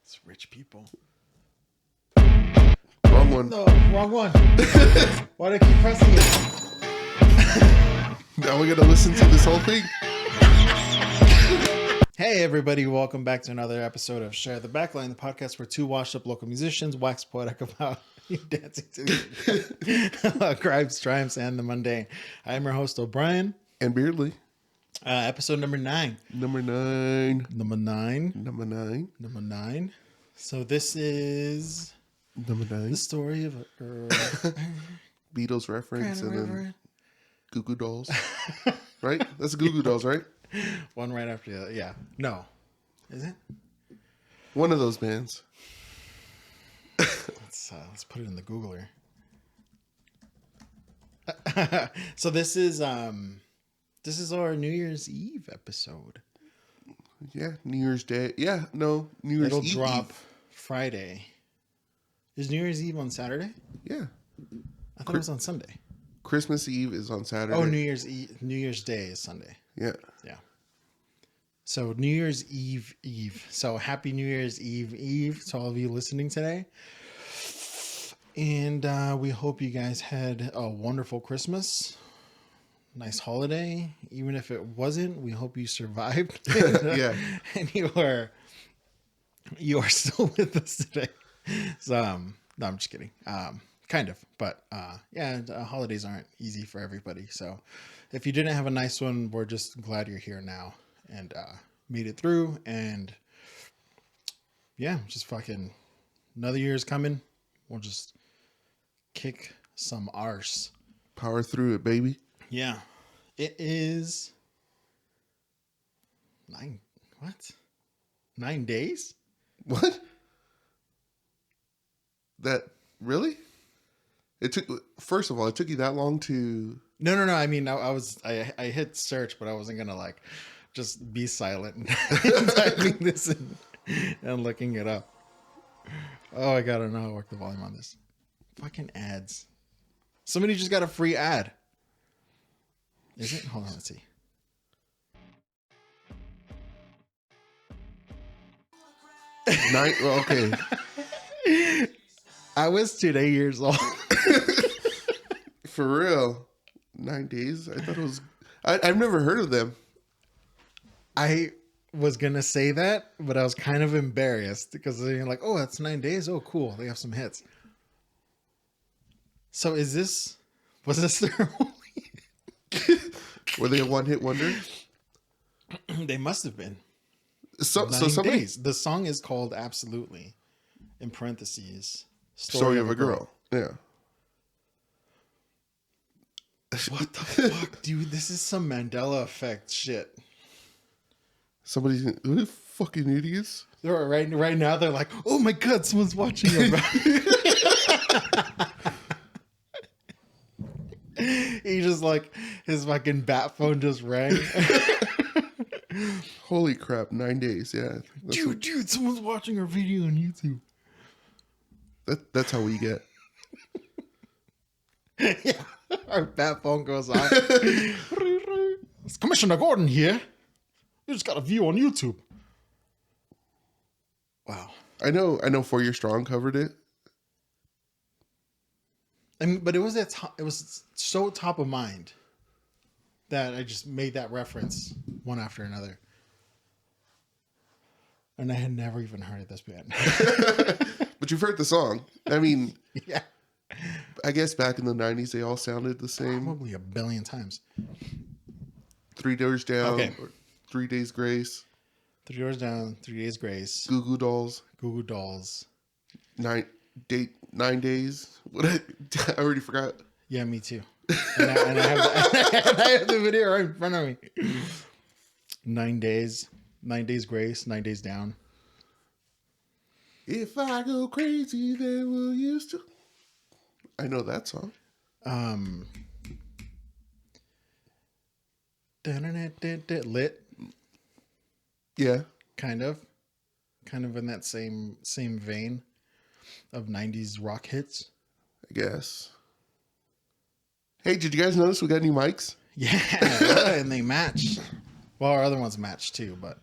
It's rich people. Wrong one. No, wrong one. Why do I keep pressing it? Now we're gonna listen to this whole thing. Hey everybody, welcome back to another episode of Share the Backline, the podcast where two washed up local musicians wax poetic about dancing to the crimes, triumphs, and the mundane. I'm your host O'Brien. And Beardley. Episode number 9. Number 9. Number 9. Number 9. Number 9. So this is Number 9. the story of a Beatles reference and then River. Goo Goo Dolls. Right? That's Goo Goo Dolls, right? One right after the other. Yeah. No. Is it? One of those bands. Let's put it in the Googler. So this is our New Year's Eve episode. Yeah, New Year's Day. Yeah, no, New Year's It'll Eve. drop Friday. Is New Year's Eve on Saturday? Yeah. I thought it was on Sunday. Christmas Eve is on Saturday. Oh, New Year's Day is Sunday. Yeah. Yeah. So New Year's Eve. So happy New Year's Eve to all of you listening today. And we hope you guys had a wonderful Christmas. Nice holiday. Even if it wasn't, we hope you survived. Yeah. And you are still with us today. So no, I'm just kidding. Kind of, but holidays aren't easy for everybody. So if you didn't have a nice one, we're just glad you're here now and made it through. And yeah, just fucking another year is coming. We'll just kick some arse. Power through it, baby. Yeah, it is 9 days? What? That really? It took. First of all, it took you that long to. No. I mean, I hit search, but I wasn't gonna like just be silent and typing this in and looking it up. Oh, I gotta know how to work the volume on this. Fucking ads. Somebody just got a free ad. Is it? Hold on, let's see. Well, okay. I was 2 years old. For real. 9 days? I thought it was. I've never heard of them. I was gonna say that, but I was kind of embarrassed because they're like, "Oh, that's 9 days. Oh, cool. They have some hits." So, was this their only? Were they a one-hit wonder? They must have been. So 9 somebody. days. The song is called "Absolutely," in parentheses. Story of a girl. Yeah. What the fuck, dude? This is some Mandela effect shit. Somebody's who fucking idiots. They're right now. They're like, "Oh my god, someone's watching you." He just like his fucking bat phone just rang. Holy crap! 9 days. Yeah. Dude, someone's watching our video on YouTube. That's how we get. Yeah, our bat phone goes off. It's Commissioner Gordon here. You just got a view on YouTube. Wow. I know 4 Year Strong covered it. I mean, but it was it was so top of mind that I just made that reference one after another. And I had never even heard of this band. But you've heard the song. I mean, Yeah. I guess back in the 90s, they all sounded the same. Probably a billion times. 3 Doors Down. Okay. Or 3 Days Grace. 3 Doors Down, 3 Days Grace, Goo Goo Dolls. Goo Goo Dolls. 9 days. What? I already forgot. Yeah, me too. And I have the video right in front of me. 9 days. 9 Days Grace, 9 Days Down. If I go crazy, then will you still? I know that song. Lit. Yeah. Kind of in that same vein of 90s rock hits. I guess. Hey, did you guys notice we got new mics? Yeah, and they match. Well, our other ones match too, but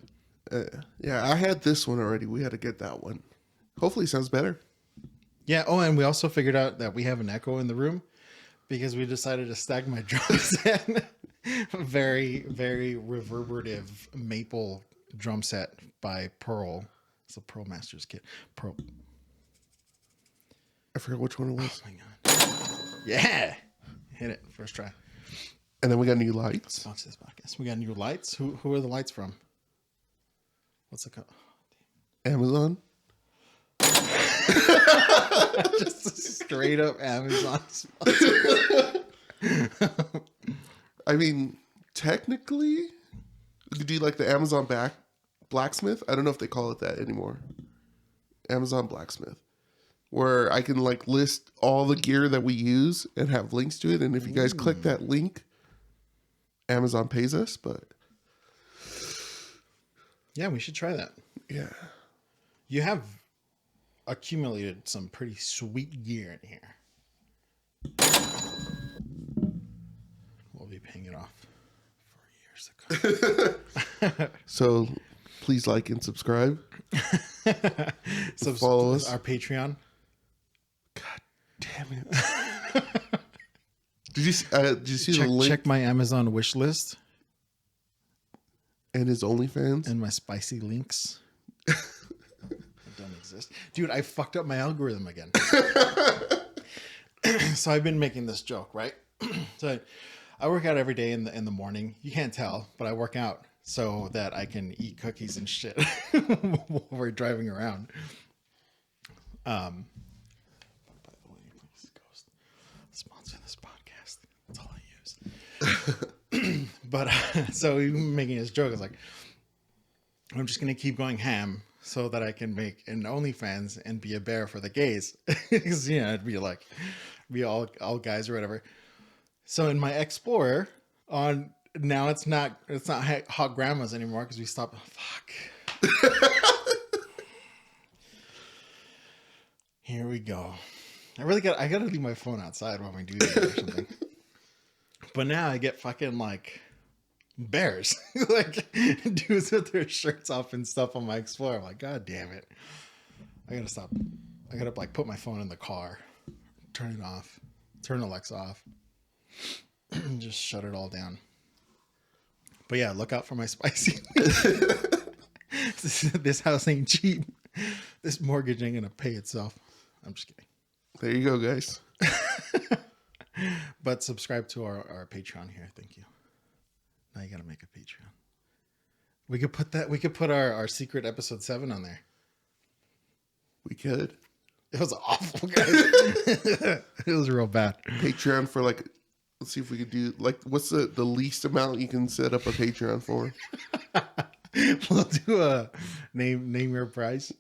Yeah, I had this one already. We had to get that one. Hopefully it sounds better. Yeah. Oh, and we also figured out that we have an echo in the room because we decided to stack my drum set. Very, very reverberative maple drum set by Pearl. It's a Pearl Masters kit. Pearl. I forgot which one it was. Oh my god. Yeah. Hit it. First try. And then we got new lights. Sponsor this podcast. We got new lights. Who are the lights from? What's it called? Amazon. Just a straight up Amazon I mean, technically, do you like the Amazon blacksmith? I don't know if they call it that anymore. Amazon blacksmith, where I can like list all the gear that we use and have links to it. And if you guys click that link, Amazon pays us. But yeah, we should try that. yeah, You have accumulated some pretty sweet gear in here. We'll be paying it off for years to come. so please like and subscribe. So follow us. Our Patreon. God damn it! Did you see the link Check my Amazon wish list and his OnlyFans? and my spicy links. That don't exist, dude. I fucked up my algorithm again. So I've been making this joke, right? So I work out every day in the morning. You can't tell, but I work out so that I can eat cookies and shit while we're driving around. By the way, please Ghost sponsor this podcast. That's all I use. But so even making this joke, it's like I'm just gonna keep going ham so that I can make an OnlyFans and be a bear for the gays, because it'd be all guys or whatever. So in my Explorer on now it's not hot grandmas anymore because we stopped. Fuck. Here we go. I gotta leave my phone outside when we do that or something. But now I get fucking like bears, like dudes with their shirts off and stuff on my Explorer. I'm like, God damn it! I gotta stop. I gotta like put my phone in the car, turn it off, turn Alexa off, just shut it all down. But yeah, look out for my spicy. This house ain't cheap. This mortgage ain't gonna pay itself. I'm just kidding. There you go, guys. But subscribe to our Patreon here. Thank you. Now you gotta make a Patreon. We could put our secret episode 7 on there. We could. It was awful, guys. It was real bad. Patreon for like, let's see if we could do like, what's the least amount you can set up a Patreon for? We'll do a name your price.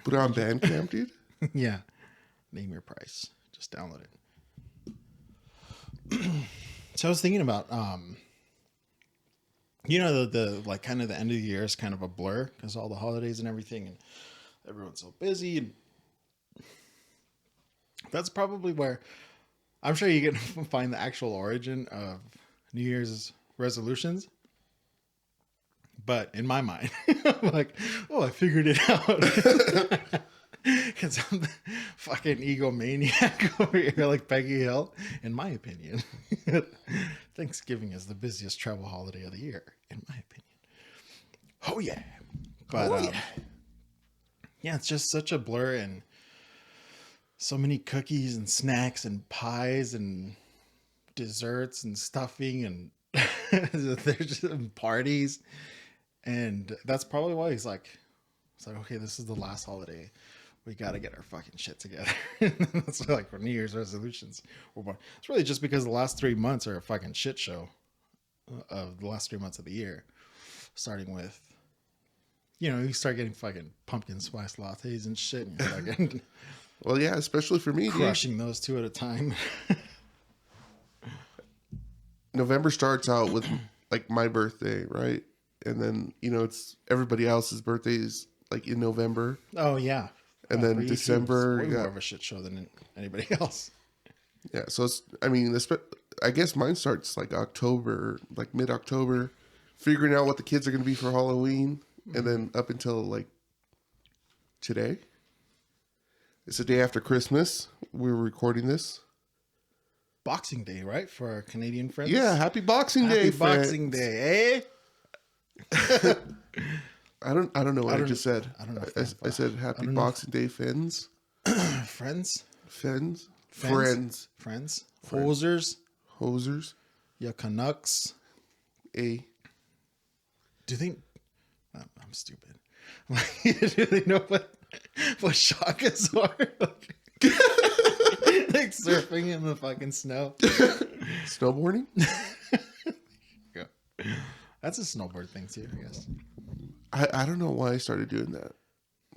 Put it on Bandcamp, dude. Yeah. Name your price. Just download it. So I was thinking about the like kind of the end of the year is kind of a blur because all the holidays and everything, and everyone's so busy, and that's probably where I'm sure you can find the actual origin of New Year's resolutions. But in my mind, I'm like, oh, I figured it out. Because I'm the fucking egomaniac over here, like Peggy Hill. In my opinion, Thanksgiving is the busiest travel holiday of the year, in my opinion. Oh, yeah. But, yeah, it's just such a blur, and so many cookies and snacks and pies and desserts and stuffing, and there's just parties. And that's probably why it's like, okay, this is the last holiday. We got to get our fucking shit together. That's like for New Year's resolutions. It's really just because the last 3 months are a fucking shit show of the last 3 months of the year. Starting with, you start getting fucking pumpkin spice lattes and shit. And you're fucking Well, yeah, especially for me, crushing those 2 at a time. November starts out with like my birthday, right? And then, it's everybody else's birthdays like in November. Oh, yeah. And then December, it's way more of a shit show than anybody else. Yeah, so I guess mine starts like October, like mid-October, figuring out what the kids are going to be for Halloween. And then up until like today. It's the day after Christmas. We're recording this. Boxing Day, right? For our Canadian friends. Yeah, happy Boxing Day, Happy Boxing Day, eh? I don't know what I just said. I don't know. I said happy Boxing Day, Fins. Friends? Friends. Hosers. Yeah, Canucks. Do you think... I'm stupid. Do they know what shakas are? Like surfing in the fucking snow. Snowboarding? Yeah. That's a snowboard thing too, I guess. I don't know why I started doing that.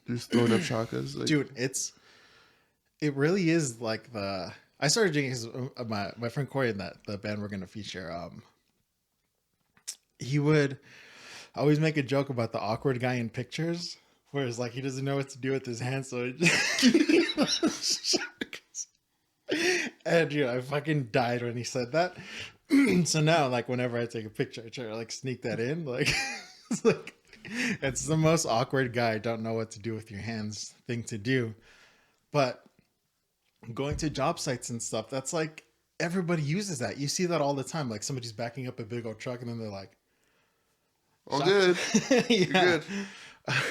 Just throwing up shakas. Like... Dude, it really is like I started doing it because my friend Corey in the band we're going to feature, he would always make a joke about the awkward guy in pictures, where it's like he doesn't know what to do with his hands, so it just... And dude, I fucking died when he said that. So now, like, whenever I take a picture, I try to like sneak that in. Like, it's the most awkward guy, don't know what to do with your hands thing to do. But going to job sites and stuff, that's like everybody uses that. You see that all the time. Like somebody's backing up a big old truck, and then they're like, "Oh, good, yeah."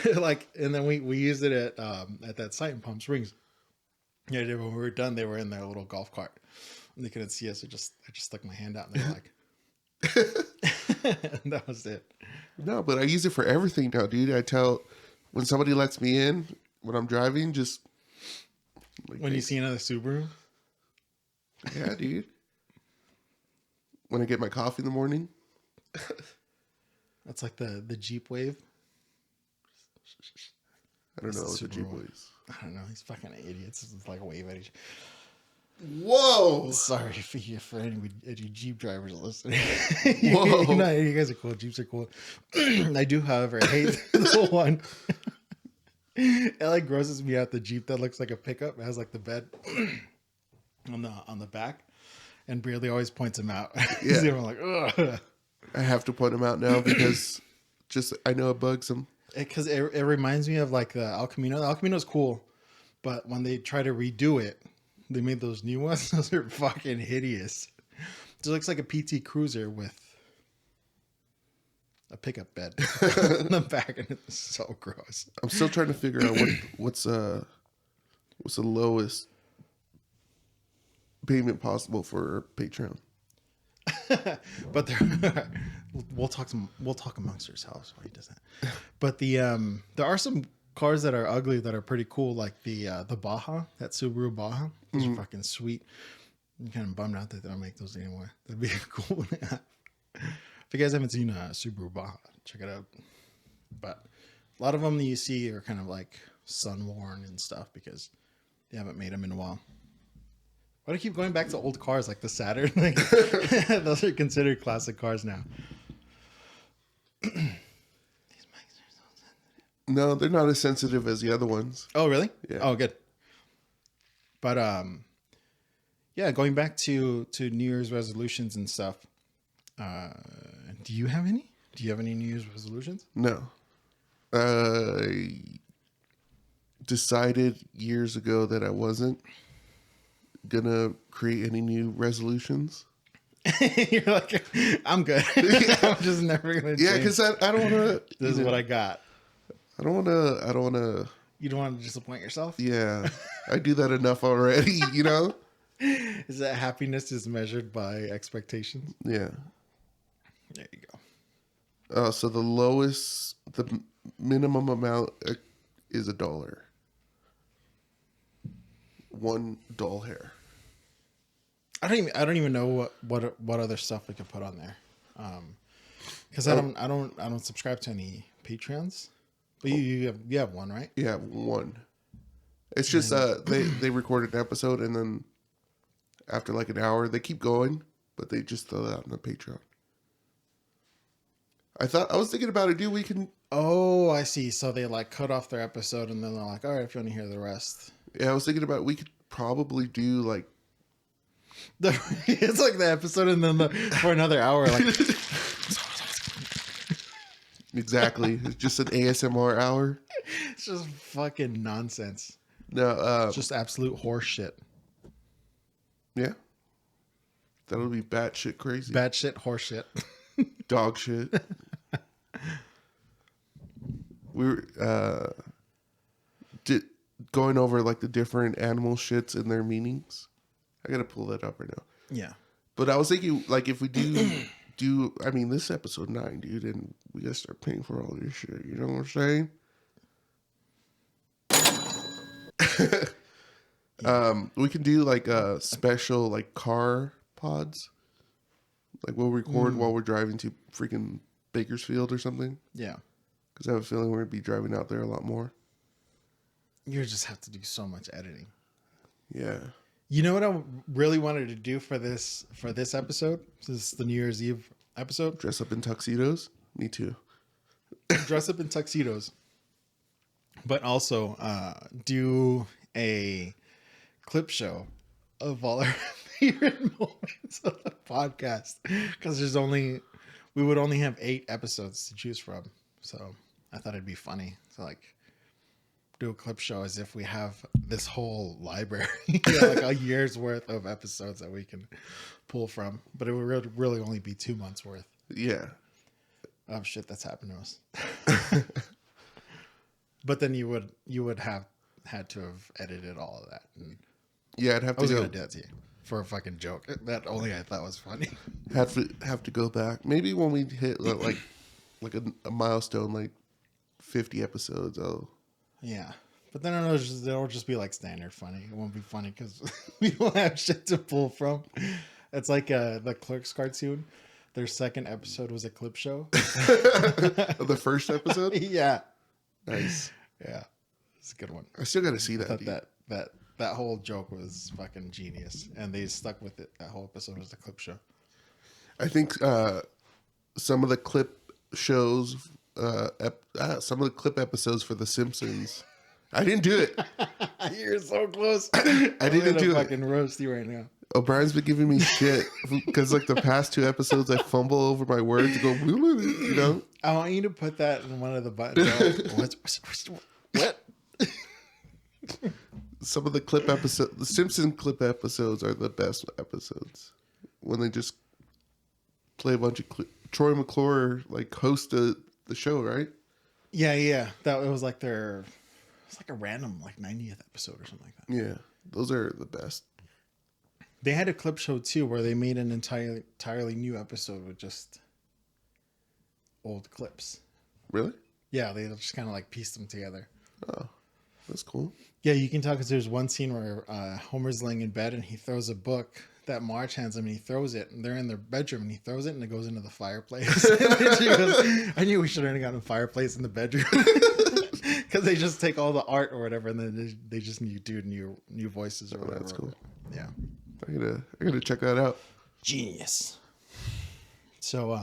Good. Like, and then we used it at that site in Palm Springs. Yeah, when we were done, they were in their little golf cart, and they couldn't see us. I just stuck my hand out, and they're like, and that was it. No, but I use it for everything now, dude. I tell when somebody lets me in when I'm driving, just like, when you see another Subaru. Yeah, dude. When I get my coffee in the morning. That's like the Jeep wave. I don't know what the Jeep is. I don't know. He's fucking idiots. It's like a wave at each. Whoa! Sorry for any Jeep drivers listening. Whoa! No, you guys are cool. Jeeps are cool. I do, however, hate the one. It like grosses me out. The Jeep that looks like a pickup. It has like the bed on the back, and Brearley always points him out. Yeah, I'm like, ugh. I have to point him out now because I know it bugs him. Because it reminds me of like the El Camino. The El Camino is cool, but when they try to redo it, they made those new ones. Those are fucking hideous. It looks like a PT Cruiser with a pickup bed in the back, and it's so gross. I'm still trying to figure out what's the lowest payment possible for Patreon. But we'll talk amongst ourselves while he does that. But there are some cars that are ugly that are pretty cool, like the Baja, that Subaru Baja. Those are fucking sweet. I'm kind of bummed out that they don't make those anymore. That'd be cool one to have. If you guys haven't seen a Subaru Baja, check it out. But a lot of them that you see are kind of like sun worn and stuff because they haven't made them in a while. Why do I keep going back to old cars like the Saturn? Like, those are considered classic cars now. These mics are so sensitive. No, they're not as sensitive as the other ones. Oh, really? Yeah. Oh, good. But yeah, going back to New Year's resolutions and stuff. Do you have any? Do you have any New Year's resolutions? No. I decided years ago that I wasn't gonna create any new resolutions. You're like, I'm good. I'm just never gonna change. Yeah, because I don't want to. This is what I got. I don't want to. You don't want to disappoint yourself? Yeah, I do that enough already, you know? Is that happiness is measured by expectations? Yeah. There you go. So the minimum amount is $1. $1 hair. I don't even know what other stuff we could put on there. Because I don't subscribe to any Patreons. But you have one, right? Yeah, one. It's just they record an episode and then after like an hour they keep going, but they just throw that out on the Patreon. I was thinking about it, dude. We can. Oh, I see. So they like cut off their episode and then they're like, all right, if you want to hear the rest. Yeah, I was thinking about we could probably do like. It's like the episode and then for another hour, like. Exactly. It's just an ASMR hour. It's just fucking nonsense. No, It's just absolute horse shit. yeah. That'll be batshit crazy. Bad shit, horse shit. Dog shit. We were going over like the different animal shits and their meanings. I gotta pull that up right now. Yeah. But I was thinking, like, if we do, I mean, this is episode 9, dude, and we gotta start paying for all this shit. You know what I'm saying? We can do like a special like car pods. Like we'll record while we're driving to freaking Bakersfield or something. Yeah. Because I have a feeling we're gonna be driving out there a lot more. You just have to do so much editing. Yeah. You know what I really wanted to do for this episode? This is the New Year's Eve episode. Dress up in tuxedos. Me too. Dress up in tuxedos. But also do a clip show of all our favorite moments of the podcast. Because we would only have 8 episodes to choose from. So I thought it'd be funny to like do a clip show as if we have this whole library, like a year's worth of episodes that we can pull from. But it would really only be 2 months worth Yeah. of shit that's happened to us. But then you would have had to have edited all of that. And Yeah, I'd have I to was go. gonna do that to you for a fucking joke. That only I thought was funny. Have to go back. Maybe when we hit like a milestone, like 50 episodes. Oh, Yeah. But then it'll just be like standard funny. It won't be funny because we don't have shit to pull from. It's like the Clerks cartoon. Their second episode was a clip show. the first episode. Yeah. Nice. Yeah. It's a good one. I still got to see I that. thought Dude. that whole joke was fucking genius. And they stuck with it. That whole episode was the clip show. I think some of the clip shows, some of the clip episodes for The Simpsons. I didn't do it. You're so close. I didn't do it. Fucking roast you right now. O'Brien's been giving me shit because like the past 2 episodes I fumble over my words, go, you know. I want you to put that in one of the buttons. What? Some of the clip episodes, the Simpson clip episodes are the best episodes when they just play a bunch of Troy McClure like host the show, right? Yeah. That it was like it's like a random like 90th episode or something like that. Yeah, those are the best. They had a clip show too where they made an entirely new episode with just old clips. Really? Yeah, they just kind of like pieced them together. Oh, that's cool. Yeah, you can tell because there's one scene where Homer's laying in bed and he throws a book that Marge hands him and he throws it and they're in their bedroom and he throws it and it goes into the fireplace. And she goes, I knew we should have gotten a fireplace in the bedroom because they just take all the art or whatever and then they just do new voices or whatever. That's cool. Yeah. I gotta check that out. Genius. So,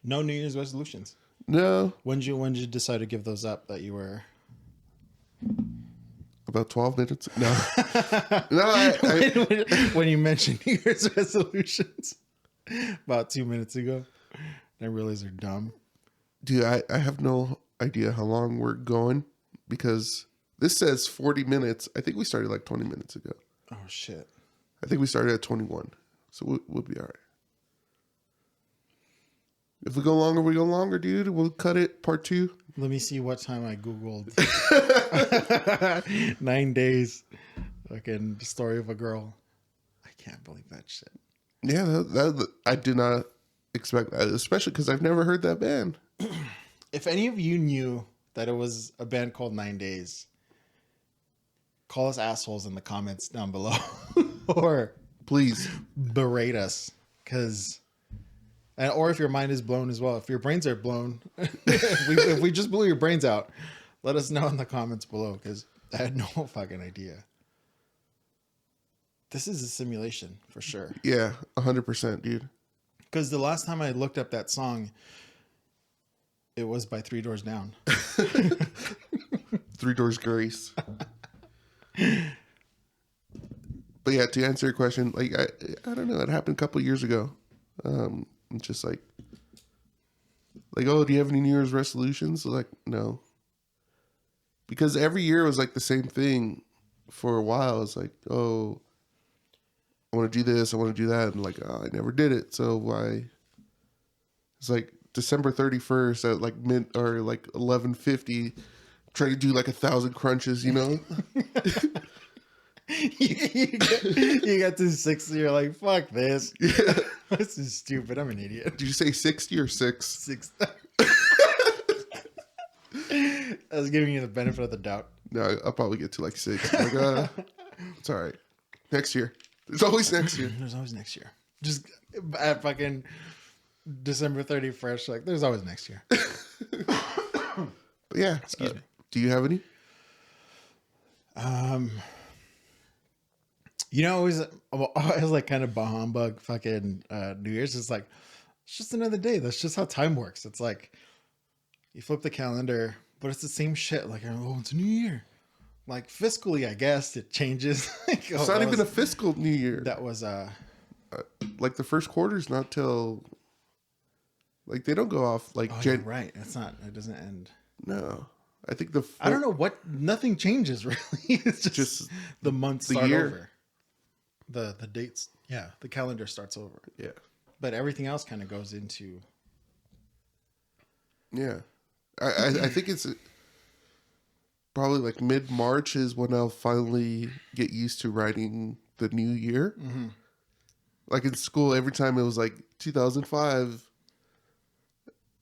no New Year's resolutions. No, When did you decide to give those up? That you were about 12 minutes. No, no. when you mentioned New Year's resolutions about 2 minutes ago, I realize they're dumb. Dude, I have no idea how long we're going because this says 40 minutes. I think we started like 20 minutes ago. Oh shit! I think we started at 21, so we'll be all right. If we go longer, dude. We'll cut it part 2. Let me see what time I googled 9 days. Fucking story of a girl. I can't believe that shit. Yeah, that I did not expect that, especially because I've never heard that band. If any of you knew that it was a band called 9 Days, call us assholes in the comments down below, or Please. berate us, or if your mind is blown as well. If your brains are blown, if we just blew your brains out, let us know in the comments below because I had no fucking idea. This is a simulation for sure. Yeah, 100%, dude. Because the last time I looked up that song, it was by 3 Doors Down. 3 Doors Grace. But yeah, to answer your question, like I don't know, it happened a couple years ago. Just like Like, oh, do you have any New Year's resolutions? Like, no. Because every year was like the same thing for a while. It's like, oh, I want to do this, I want to do that. And like, oh, I never did it. So why? It's like December 31st at like mid or like 11:50, trying to do like 1,000 crunches, you know? you get to 60, you're like, fuck this. Yeah. This is stupid. I'm an idiot. Did you say 60 or 6? 6. I was giving you the benefit of the doubt. No, I'll probably get to like 6. I'm like, it's all right. Next year. There's always next year. There's always next year. Just at fucking December 31st, like, there's always next year. But yeah. Excuse me. Do you have any? You know, it was like kind of bah humbug fucking New Year's. It's like, it's just another day. That's just how time works. It's like, you flip the calendar, but it's the same shit. Like, oh, it's a new year. Like, fiscally, I guess it changes. Like, It's not even a fiscal New Year. That was like the first quarter's not till, like, they don't go off like you're right. It's not. It doesn't end. No, I think I don't know what. Nothing changes really. It's just the months start over. The dates. Yeah, the calendar starts over. Yeah, but everything else kind of goes into. Yeah, I think it's probably like mid-March is when I'll finally get used to writing the new year. Mm-hmm. Like in school, every time it was like 2005,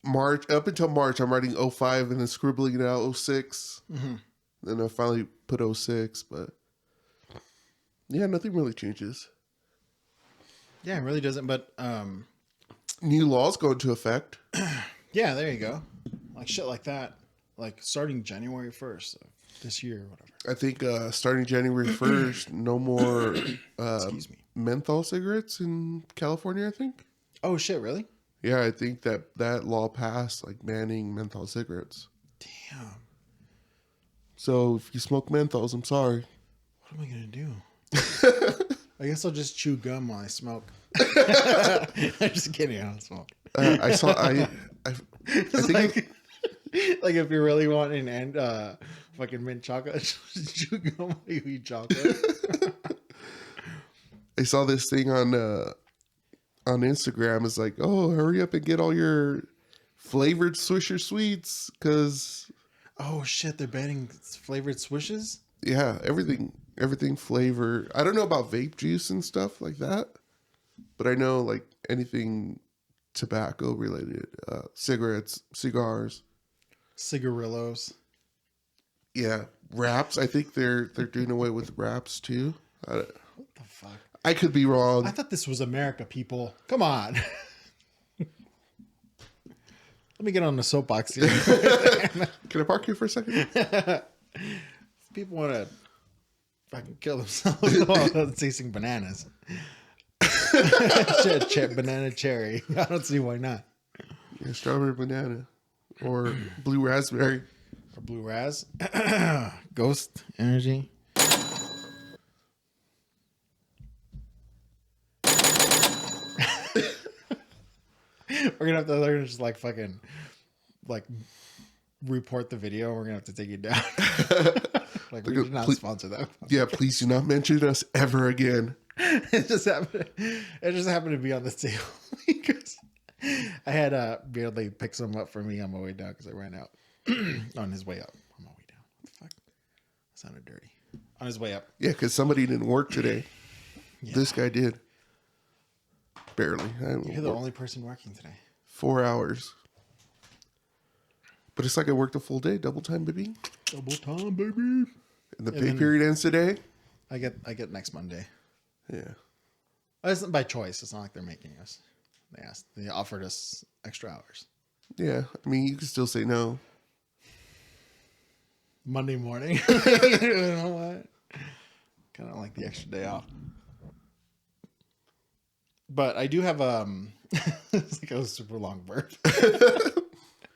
March, up until March, I'm writing 05 and then scribbling it out 06. Mm-hmm. Then I finally put 06, but yeah, nothing really changes. Yeah, it really doesn't, but new laws go into effect. Yeah, there you go. Like shit like that. Like starting January 1st of this year or whatever. I think starting January 1st, no more menthol cigarettes in California, I think. Oh, shit, really? Yeah, I think that law passed, like banning menthol cigarettes. Damn. So if you smoke menthols, I'm sorry. What am I going to do? I guess I'll just chew gum while I smoke. I'm just kidding. I don't smoke. I think like, like if you really want an end, fucking mint chocolate, just chew gum while you eat chocolate. I saw this thing on Instagram. It's like, oh, hurry up and get all your flavored Swisher Sweets, because oh shit, they're banning flavored Swishes. Yeah, everything flavor. I don't know about vape juice and stuff like that, but I know like anything tobacco related, cigarettes, cigars, cigarillos. Yeah, wraps. I think they're doing away with wraps too. What the fuck? I could be wrong. I thought this was America, people. Come on. Let me get on the soapbox here. Can I park here for a second? People want to fucking kill themselves while tasting bananas. Banana cherry. I don't see why not. Yeah, strawberry banana or blue raspberry. Or blue raz. Ghost energy. They're gonna just like fucking like report the video. We're gonna have to take it down. Like we did not sponsor that. Yeah, please do not mention us ever again. It just happened to be on the table because I had Beardley pick some up for me on my way down because I ran out. On his way up. On my way down. What the fuck? That sounded dirty. On his way up. Yeah, because somebody didn't work today. Yeah. This guy did. Barely. You're the only person working today. 4 hours. But it's like I worked a full day. Double time, baby. Double time, baby. And the pay period ends today? I get next Monday. Yeah. It's by choice. It's not like they're making us. They offered us extra hours. Yeah. I mean, you can still say no. Monday morning. You know what? Kind of like the extra day off. But I do have it's like a super long burp.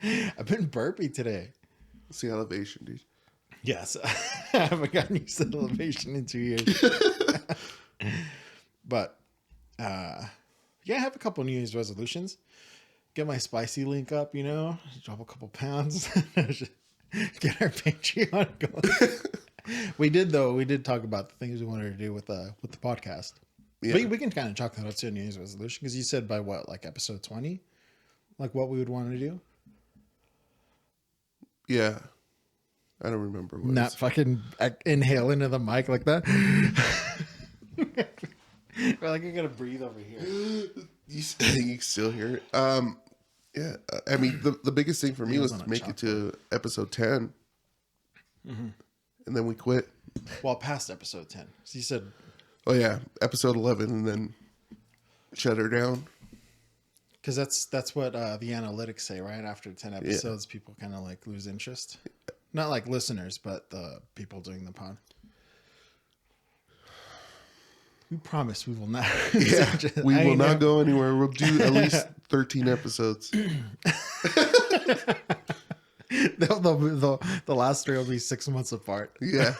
I've been burpy today. It's the elevation, dude. Yes. I haven't gotten used to elevation in 2 years. But yeah, I have a couple New Year's resolutions. get my spicy link up, drop a couple pounds, get our Patreon going. We did talk about the things we wanted to do with the podcast. Yeah. We can kind of chalk that up to a New Year's resolution because you said by what, like episode 20, like what we would want to do. Yeah. I don't remember what. Not fucking inhale into the mic like that. We're like, you're gonna breathe over here. You can still hear it. Yeah. I mean, the biggest thing for me was to make it to episode 10, and then we quit. Well, past episode 10. So you said, oh yeah, episode 11, and then shut her down. Because that's what the analytics say, right? After 10 episodes, people kind of like lose interest. Not like listeners, but the people doing the pod. We promise we will not. Yeah, we will not go anywhere. We'll do at least 13 episodes. The last 3 will be 6 months apart. Yeah.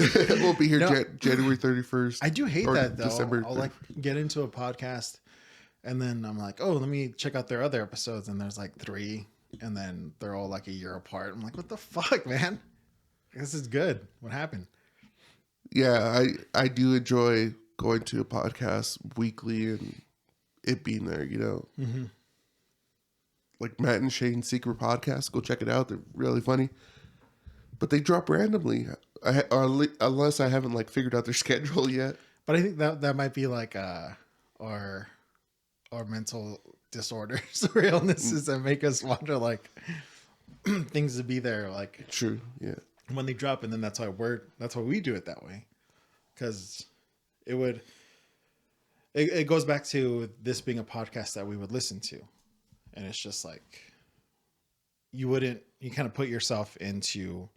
We'll be here January 31st. I do hate that, though. December I'll like get into a podcast, and then I'm like, oh, let me check out their other episodes, and there's like 3, and then they're all like a year apart. I'm like, what the fuck, man? This is good. What happened? Yeah, I do enjoy going to a podcast weekly and it being there, Mm-hmm. Like Matt and Shane's Secret Podcast. Go check it out. They're really funny. But they drop randomly, unless I haven't like figured out their schedule yet. But I think that might be like our mental disorders or illnesses that make us wonder like things to be there like True. Yeah. when they drop, and then that's why we do it that way, because it goes back to this being a podcast that we would listen to, and it's just like you kind of put yourself into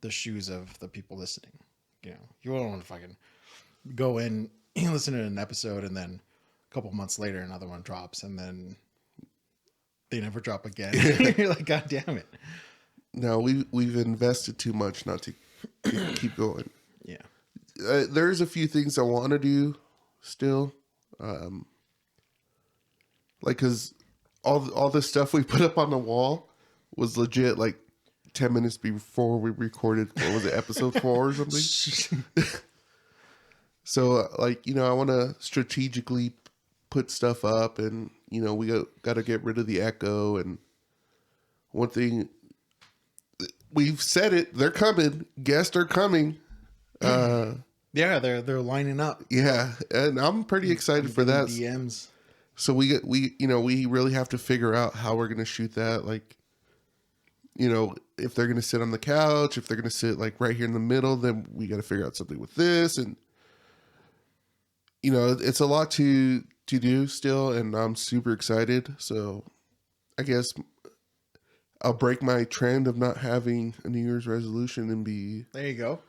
the shoes of the people listening. You don't want to fucking go in and listen to an episode, and then a couple months later another one drops, and then they never drop again. You're like, God damn it. No, we've invested too much not to keep going. Yeah. There's a few things I want to do still. Like, cause all the stuff we put up on the wall was legit like 10 minutes before we recorded, what was it, episode 4 or something? So like, I want to strategically put stuff up, and, we got to get rid of the echo. And one thing, we've said it, they're coming. Guests are coming. Yeah, they're lining up. Yeah, and I'm pretty excited for that. DMs. So we really have to figure out how we're gonna shoot that. Like, if they're gonna sit on the couch, if they're gonna sit like right here in the middle, then we got to figure out something with this. And it's a lot to do still, and I'm super excited. So I guess I'll break my trend of not having a New Year's resolution and be... There you go.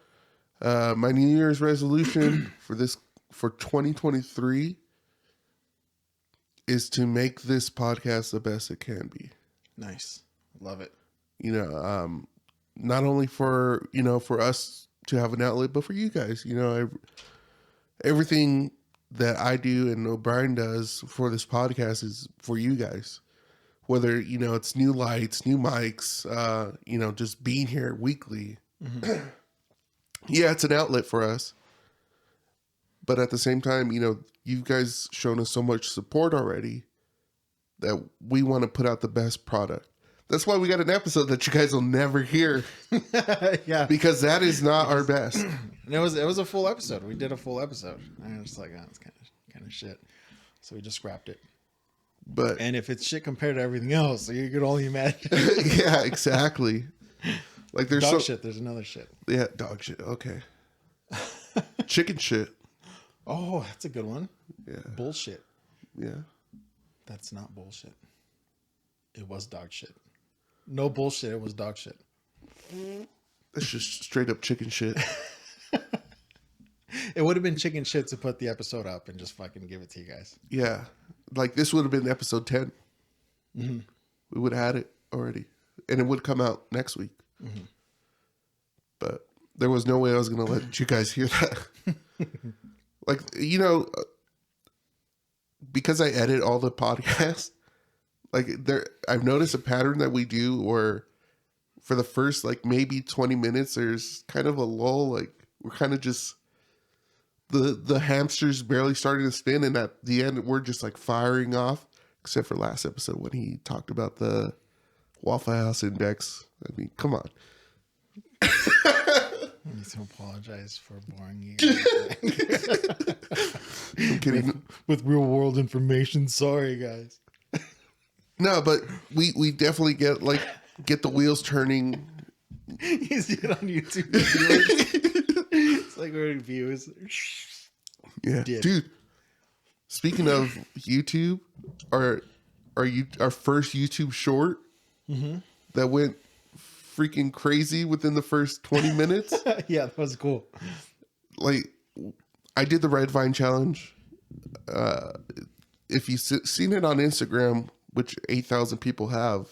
My New Year's resolution for 2023 is to make this podcast the best it can be. Nice. Love it. Not only for, for us to have an outlet, but for you guys. Everything that I do and O'Brien does for this podcast is for you guys. Whether, it's new lights, new mics, just being here weekly. Mm-hmm. Yeah, it's an outlet for us. But at the same time, you guys shown us so much support already that we want to put out the best product. That's why we got an episode that you guys will never hear. Yeah. Because that is not our best. And it was a full episode. We did a full episode. And I was like, oh, it's kind of shit. So we just scrapped it. And if it's shit compared to everything else, so you could only imagine. Yeah, exactly. Like there's dog shit. There's another shit. Yeah, dog shit. Okay. Chicken shit. Oh, that's a good one. Yeah. Bullshit. Yeah. That's not bullshit. It was dog shit. No bullshit. It was dog shit. That's just straight up chicken shit. It would have been chicken shit to put the episode up and just fucking give it to you guys. Yeah. Like this would have been episode 10. Mm-hmm. We would have had it already. And it would come out next week. Mm-hmm. But there was no way I was going to let you guys hear that. Like, because I edit all the podcasts, Like I've noticed a pattern that we do where for the first like maybe 20 minutes, there's kind of a lull. Like we're kind of just the hamster's barely starting to spin, and at the end we're just like firing off. Except for last episode when he talked about the Waffle House Index. I mean, come on. I need to apologize for boring you guys. I'm kidding. With real world information. Sorry, guys. No, but we definitely get the wheels turning. You see it on YouTube. It's like we're views. Yeah, dude. Speaking of YouTube, our first YouTube short that went freaking crazy within the first 20 minutes. Yeah, that was cool. Like, I did the Red Vine challenge. If you've seen it on Instagram, which 8,000 people have,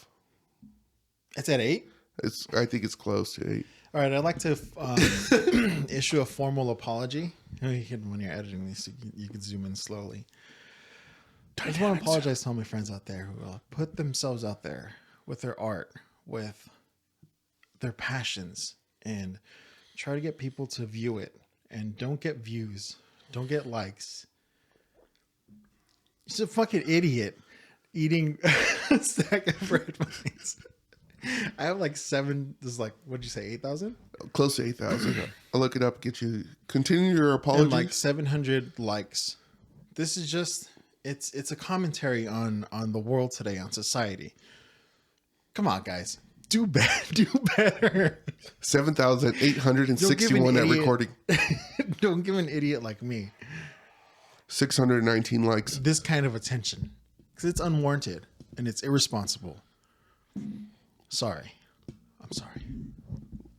It's at 8. I think it's close to 8. All right, I'd like to issue a formal apology. When you're editing this, you can zoom in slowly. I just want to apologize to all my friends out there who put themselves out there with their art, with their passions, and try to get people to view it. And don't get views. Don't get likes. You're a fucking idiot eating a stack of red vines. I have like 7. This is like, what'd you say, 8,000? Close to 8,000. I'll look it up. Get you. Continue your apology. And like 700 likes. This is just, it's a commentary on the world today, on society. Come on, guys. Do better. 7,861 at recording. Don't give an idiot like me 619 likes. this kind of attention. Because it's unwarranted and it's irresponsible. Sorry. I'm sorry.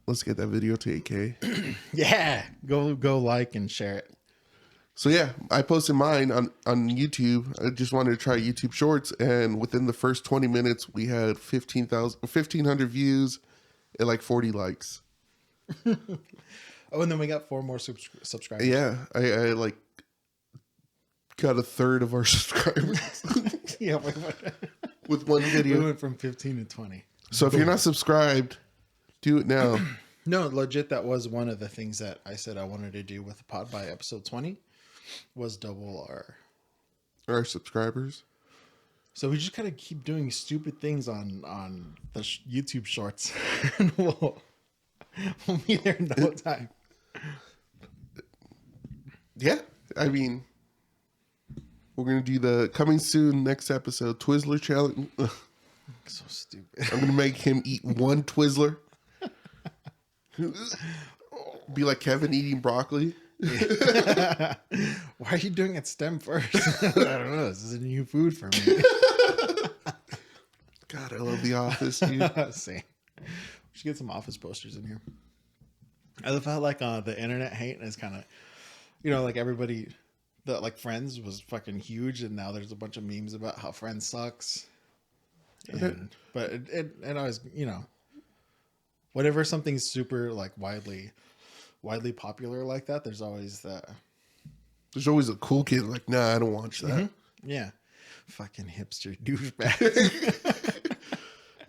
Let's get that video to 8K. Yeah. Go like and share it. So yeah, I posted mine on YouTube. I just wanted to try YouTube Shorts, and within the first 20 minutes, we had 1,500 views and like 40 likes. Oh, and then we got 4 more subscribers. Yeah, I like got a third of our subscribers. Yeah. With one video. We went from 15 to 20. So if you're not subscribed, do it now. No, legit, that was one of the things that I said I wanted to do with the pod by episode 20 was double our subscribers. So we just kind of keep doing stupid things on the YouTube shorts. And we'll be there in no time. Yeah, I mean, we're going to do the coming soon next episode, Twizzler challenge. Ugh. So stupid. I'm going to make him eat one Twizzler. Be like Kevin eating broccoli. Why are you doing it stem first? I don't know. This is a new food for me. God, I love The Office, dude. Same. We should get some Office posters in here. I love how like the internet hate is kind of, like everybody, like Friends was fucking huge, and now there's a bunch of memes about how Friends sucks. But it always, whenever something's super like widely popular like that, there's always a cool kid like, nah, I don't watch that. Mm-hmm. Yeah. Fucking hipster douchebag.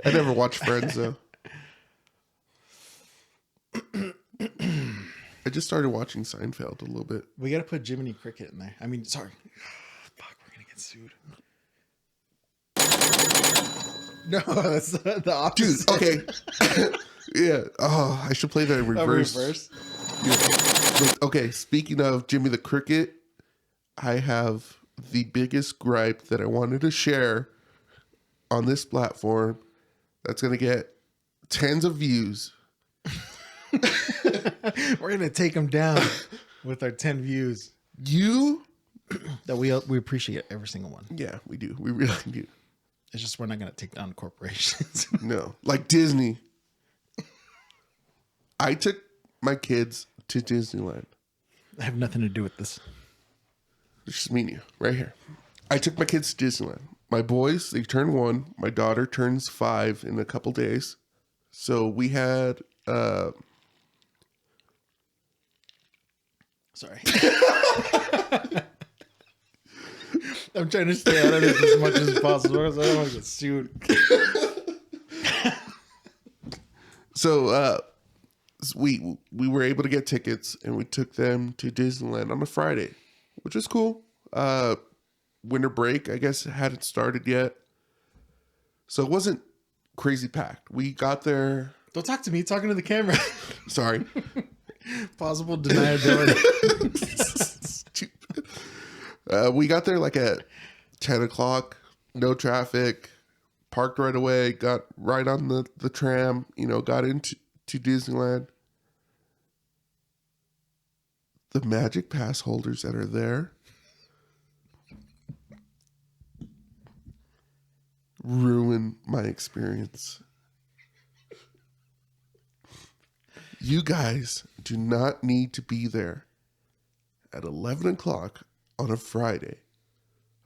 I never watched Friends though. I just started watching Seinfeld a little bit. We got to put Jiminy Cricket in there. I mean, sorry. Fuck, we're going to get sued. No, that's the opposite. Dude, okay. Yeah. Oh, I should play that in reverse. Yeah. Okay, speaking of Jimmy the Cricket, I have the biggest gripe that I wanted to share on this platform that's going to get tens of views. We're going to take them down with our 10 views. That we appreciate every single one. Yeah, we do. We really do. It's just we're not going to take down corporations. No. Like Disney. I took my kids to Disneyland. I have nothing to do with this. It's just me and you, right here. I took my kids to Disneyland. My boys, they turn 1. My daughter turns 5 in a couple days. So we had... Sorry. I I'm trying to stay out of this as much as possible because I don't want to get sued. So we were able to get tickets and we took them to Disneyland on a Friday, which was cool. Winter break, I guess, hadn't started yet, so it wasn't crazy packed. We got there. Don't talk to me. Talking to the camera. Sorry. Possible deniability. We got there like at 10 o'clock, no traffic, parked right away, got right on the tram, got into Disneyland. The Magic Pass holders that are there ruin my experience. You guys do not need to be there at 11 o'clock on a Friday,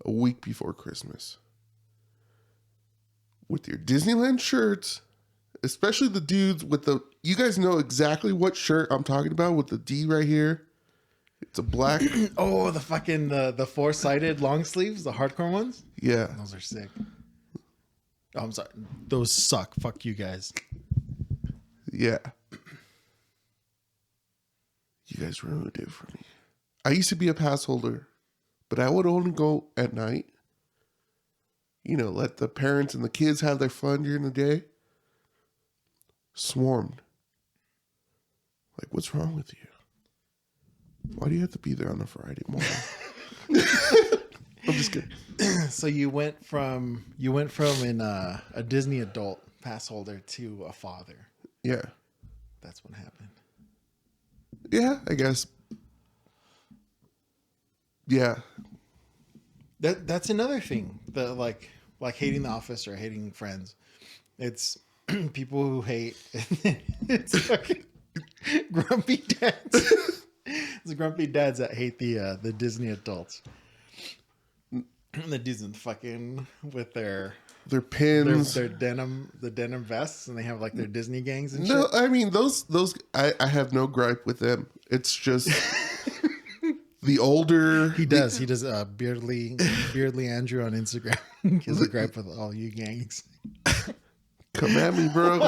a week before Christmas, with your Disneyland shirts, especially the dudes with you guys know exactly what shirt I'm talking about with the D right here. It's a black. Oh, the fucking, the four-sided long sleeves, the hardcore ones? Yeah. Those are sick. Oh, I'm sorry. Those suck. Fuck you guys. Yeah. You guys ruined it for me. I used to be a pass holder, but I would only go at night. Let the parents and the kids have their fun during the day. Swarmed. Like, what's wrong with you? Why do you have to be there on a Friday morning? I'm just kidding. So you went from a Disney adult pass holder to a father. Yeah. That's what happened. Yeah, I guess. Yeah. That's another thing. The like hating The Office or hating Friends. It's people who hate. It's fucking grumpy dads. It's the grumpy dads that hate the Disney adults. The dudes in fucking with their pins, their denim vests, and they have like their Disney gangs and no, shit. I mean those I have no gripe with them. It's just the older He does beardly Andrew on Instagram. He has a gripe with all you gangs. Come at me, bro.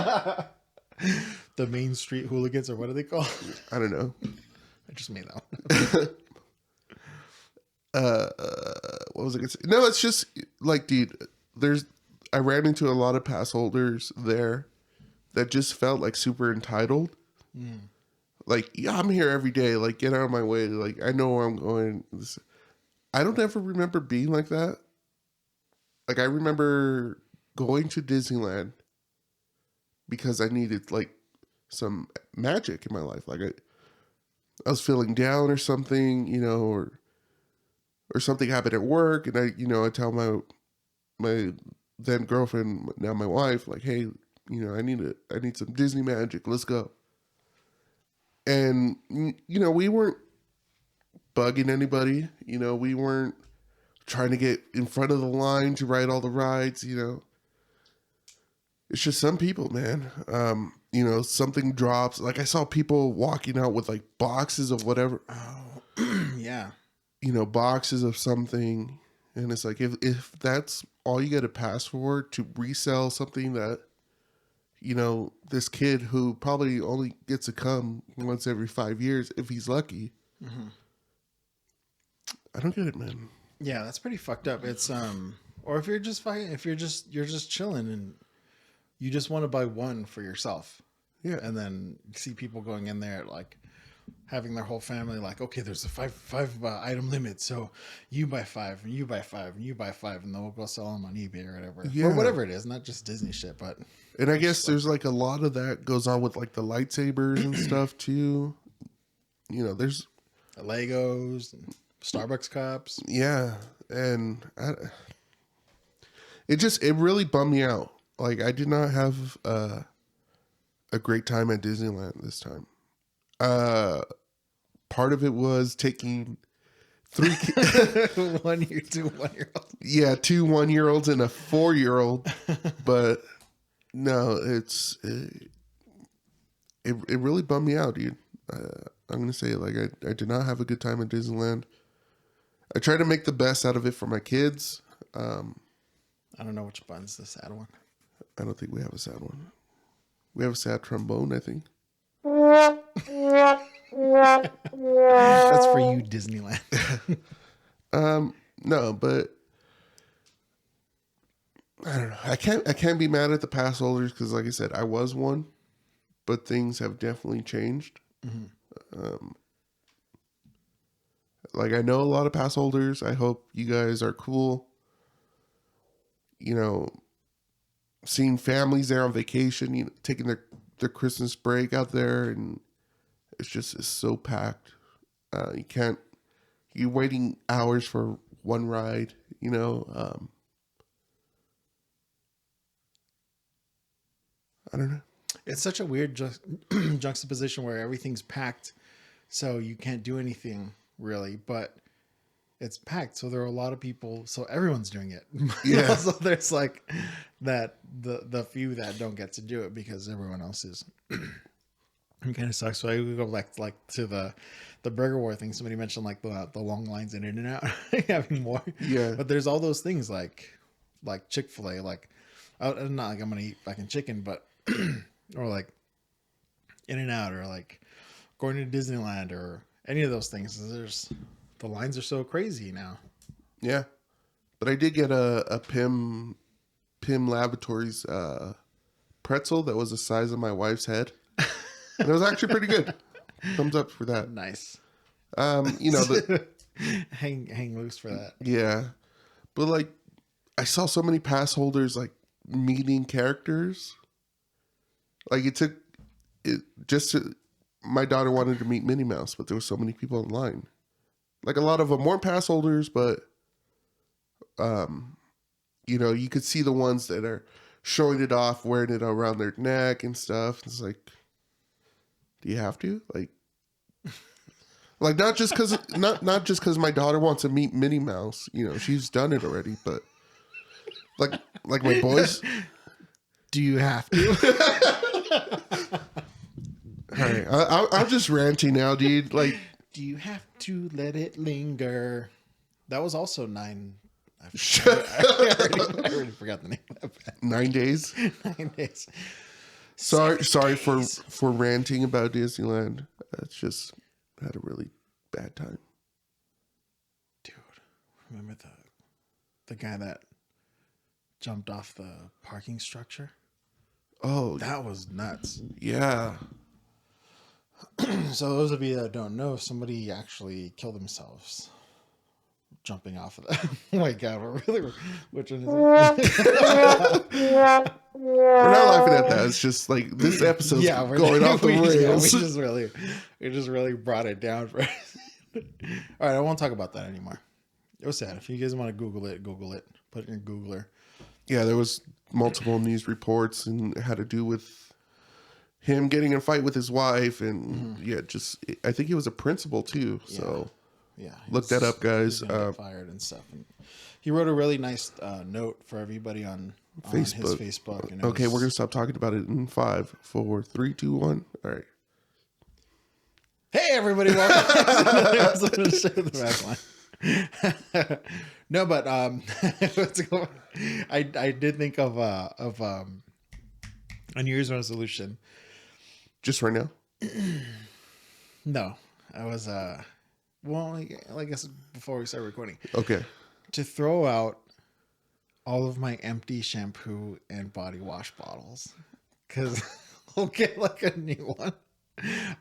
The Main Street Hooligans, or what are they called? I don't know. I just made that one. What was I gonna say? No, it's just like, dude, I ran into a lot of pass holders there that just felt like super entitled. Like, yeah, I'm here every day. Like, get out of my way. Like, I know where I'm going. I don't ever remember being like that. Like, I remember going to Disneyland because I needed like some magic in my life. Like, I was feeling down or something, or something happened at work, and I tell my then girlfriend, now my wife, like, hey, I need some Disney magic. Let's go. And we weren't bugging anybody. We weren't trying to get in front of the line to ride all the rides. It's just some people, man. Something drops. Like, I saw people walking out with like boxes of whatever. Oh, yeah. Boxes of something, and it's like if that's all you get a pass for, to resell something that this kid who probably only gets to come once every 5 years if he's lucky. Mm-hmm. I don't get it, man. Yeah, that's pretty fucked up. It's or if you're just fighting, if you're just chilling and you just want to buy one for yourself. Yeah. And then you see people going in there like having their whole family like, okay, there's a five item limit, so you buy 5 and you buy 5 and you buy 5, and then we'll go sell them on eBay or whatever. Yeah. Or whatever it is, not just Disney shit, but. And I guess there's like a lot of that goes on with like the lightsabers and stuff too. There's the Legos and Starbucks cups. Yeah. And it really bummed me out. Like, I did not have a great time at Disneyland this time. Part of it was taking 3 1 year, 2 1-year-olds. Yeah, 2 1-year-olds and a 4-year-old. But no, it really bummed me out, dude. I'm gonna say, like, I did not have a good time at Disneyland. I try to make the best out of it for my kids. I don't know which button's the sad one. I don't think we have a sad one. We have a sad trombone, I think. That's for you, Disneyland. No, but I don't know. I can't be mad at the pass holders because, like I said, I was one, but things have definitely changed. Like, I know a lot of pass holders. I hope you guys are cool. You know, seeing families there on vacation, you know, taking their Christmas break out there, and it's so packed. You're waiting hours for one ride, you know. I don't know. It's such a weird juxtaposition where everything's packed, so you can't do anything really, but it's packed, so there are a lot of people, so everyone's doing it. Yeah. So there's like that the few that don't get to do it because everyone else is. It kind of sucks. So I would go back to the burger war thing. Somebody mentioned like the long lines in In-N-Out having more. Yeah. But there's all those things like Chick-fil-A, like not like I'm gonna eat fucking chicken, but or like In-N-Out, or like going to Disneyland, or any of those things. The lines are so crazy now. Yeah. But I did get a Pim Laboratories pretzel that was the size of my wife's head. And it was actually pretty good. Thumbs up for that. Nice. You know, hang loose for that. Yeah. But like, I saw so many pass holders like meeting characters. Like my daughter wanted to meet Minnie Mouse, but there were so many people in line. Like, a lot of them weren't pass holders, but you know, you could see the ones that are showing it off, wearing it around their neck and stuff. It's like, do you have to? Like not just because my daughter wants to meet Minnie Mouse, you know, she's done it already, but like my boys. Do you have to? All right, I'm just ranting now, dude. Like, do you have to let it linger? That was also 9. I already forgot the name of that. 9 days. 9 days. Sorry for ranting about Disneyland. It's just had a really bad time. Dude, remember the guy that jumped off the parking structure? Oh, that was nuts. Yeah. So those of you that don't know, somebody actually killed themselves jumping off of that. Oh my god, which one is it? We're not laughing at that. It's just like this episode's going off the rails. We just really brought it down for us. All right, I won't talk about that anymore. It was sad. If you guys want to Google it. Put it in your Googler. Yeah, there was multiple news reports, and it had to do with him getting in a fight with his wife, and I think he was a principal too. So look that up, guys. Fired and stuff. And he wrote a really nice note for everybody on his Facebook. And okay, we're gonna stop talking about it in 5, 4, 3, 2, 1. All right. Hey everybody, welcome to Share the Backline. No, but I did think of a New Year's resolution. Just right now? No, I was I guess before we start recording. Okay. To throw out all of my empty shampoo and body wash bottles, because I'll get like a new one.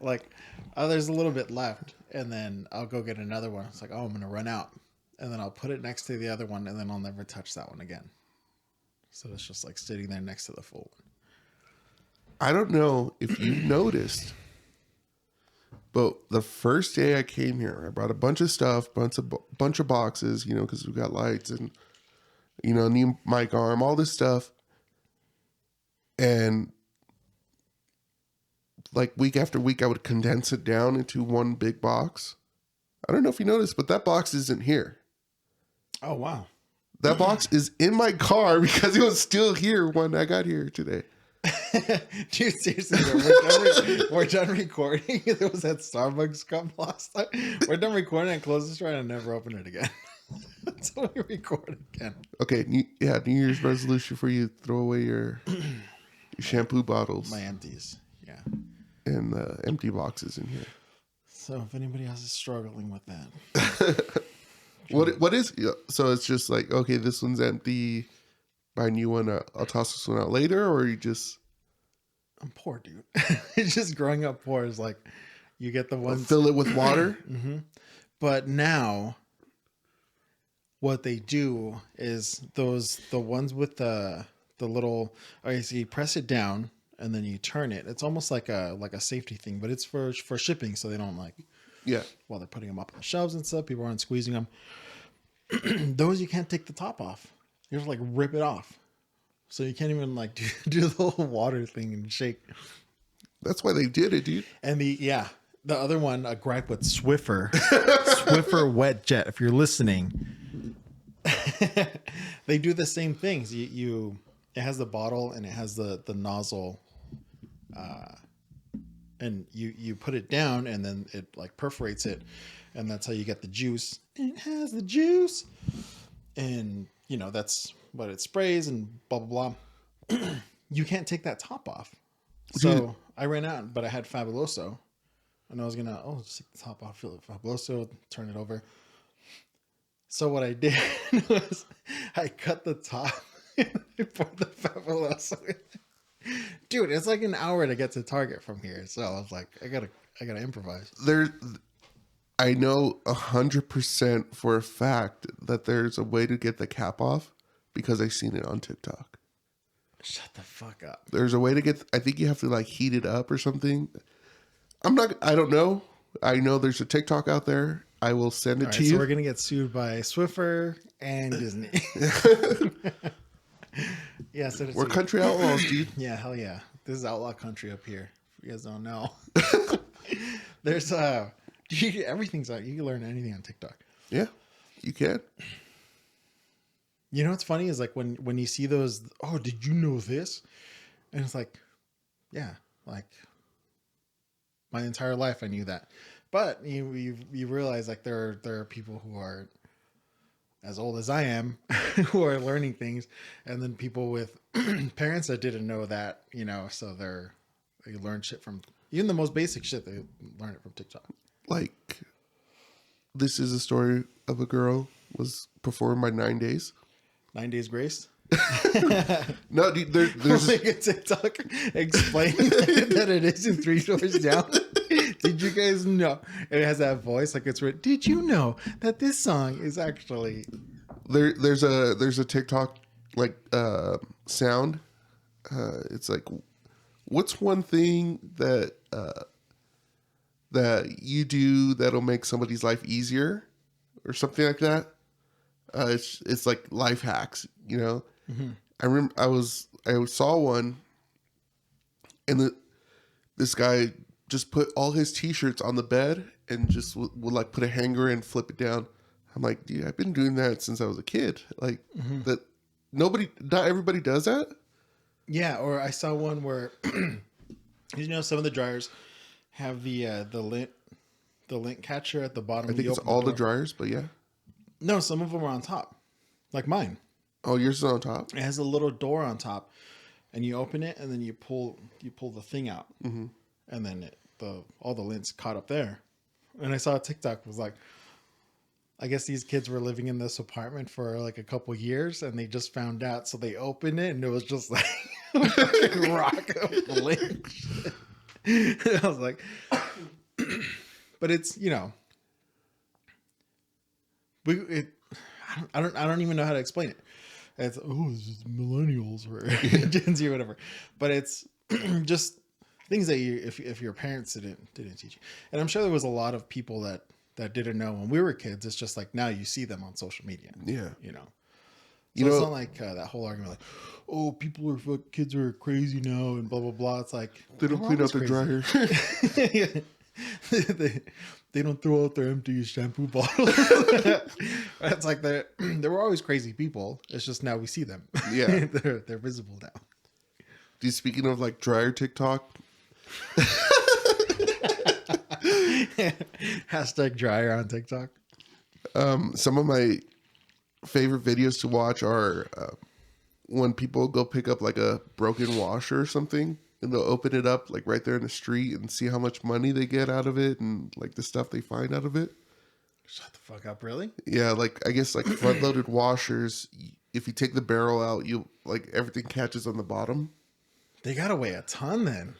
Like, there's a little bit left, and then I'll go get another one. It's like, oh, I'm gonna run out, and then I'll put it next to the other one, and then I'll never touch that one again. So it's just like sitting there next to the full one. I don't know if you noticed, but the first day I came here, I brought a bunch of stuff, bunch of boxes, you know, because we got lights and, you know, new mic arm, all this stuff. And like week after week, I would condense it down into one big box. I don't know if you noticed, but that box isn't here. Oh, wow. That box is in my car because it was still here when I got here today. Dude, seriously, we're done recording. There was that Starbucks cup last time. We're done recording and close this right and never open it again. Until we record again. Okay, New Year's resolution for you: throw away your shampoo bottles, My empties. Yeah. and empty boxes in here. So if anybody else is struggling with that, What is so? It's just like, okay, this one's empty. Buy a new one. I'll toss this one out later, or you just. I'm poor, dude. It's just growing up poor is like you get the ones Fill it with water. Mm-hmm. But now what they do is the ones with the little, okay, so you press it down and then you turn it. It's almost like a safety thing, but it's for shipping, so they don't while they're putting them up on the shelves and stuff, people aren't squeezing them. Those you can't take the top off. You have to rip it off. So you can't even do the whole water thing and shake. That's why they did it, dude. And the other one, a gripe with Swiffer Wet Jet. If you're listening, they do the same things. It has the bottle and it has the nozzle, and you put it down and then it perforates it, and that's how you get the juice. And it has the juice, and that's what it sprays and blah blah blah. You can't take that top off. So I ran out, but I had Fabuloso, and I was gonna just take the top off, fill it with Fabuloso, turn it over. So what I did was I cut the top and I poured the Fabuloso in. Dude, it's like an hour to get to Target from here. So I was like, I gotta improvise. I know 100% for a fact that there's a way to get the cap off because I've seen it on TikTok. Shut the fuck up. There's a way to get, I think you have to heat it up or something. I don't know. I know there's a TikTok out there. I will send it to you. So we're going to get sued by Swiffer and Disney. Yeah. So we're country outlaws, dude. Yeah. Hell yeah. This is outlaw country up here. If you guys don't know. There's everything's out. You can learn anything on TikTok. Yeah, you can. You know what's funny is when you see those, did you know this? And it's yeah, my entire life I knew that. But you realize there are people who are as old as I am who are learning things, and then people with parents that didn't know that, so they learn shit from even the most basic shit, they learn it from TikTok. This is a story of a girl was performed by 9 Days. 9 Days Grace? No, dude, there's a TikTok explaining that it isn't 3 doors down. Did you guys know? It has that voice it's written. Did you know that this song is actually there's a TikTok sound. It's what's one thing that you do that'll make somebody's life easier or something like that. It's like life hacks, Mm-hmm. I remember I saw one, and this guy just put all his t-shirts on the bed and just would put a hanger and flip it down. I'm like, dude, I've been doing that since I was a kid. Mm-hmm. That not everybody does that. Yeah. Or I saw one where, some of the dryers have the lint catcher at the bottom. I think it's all the dryers, but yeah. No, some of them are on top, like mine. Oh, yours is on top? It has a little door on top, and you open it, and then you pull the thing out, mm-hmm. and then all the lint's caught up there. And I saw a TikTok was I guess these kids were living in this apartment for a couple years, and they just found out, so they opened it, and it was just a fucking rock of lint. I was like, but it's I don't even know how to explain it. It's it's just millennials or Gen Z or whatever, but it's just things that if your parents didn't teach you. And I'm sure there was a lot of people that didn't know when we were kids. It's just now you see them on social media. Yeah, So it's not that whole argument kids are crazy now and blah blah blah. It's they don't clean out their dryer. They don't throw out their empty shampoo bottles. It's they were always crazy people. It's just now we see them. Yeah, they're visible now. Dude, speaking of like dryer TikTok, Hashtag dryer on TikTok. some of my favorite videos to watch are when people go pick up like a broken washer or something, and they'll open it up like right there in the street and see how much money they get out of it and like the stuff they find out of it. Shut the fuck up, really? Yeah, like I guess like front loaded washers, if you take the barrel out, you like everything catches on the bottom. They gotta weigh a ton then.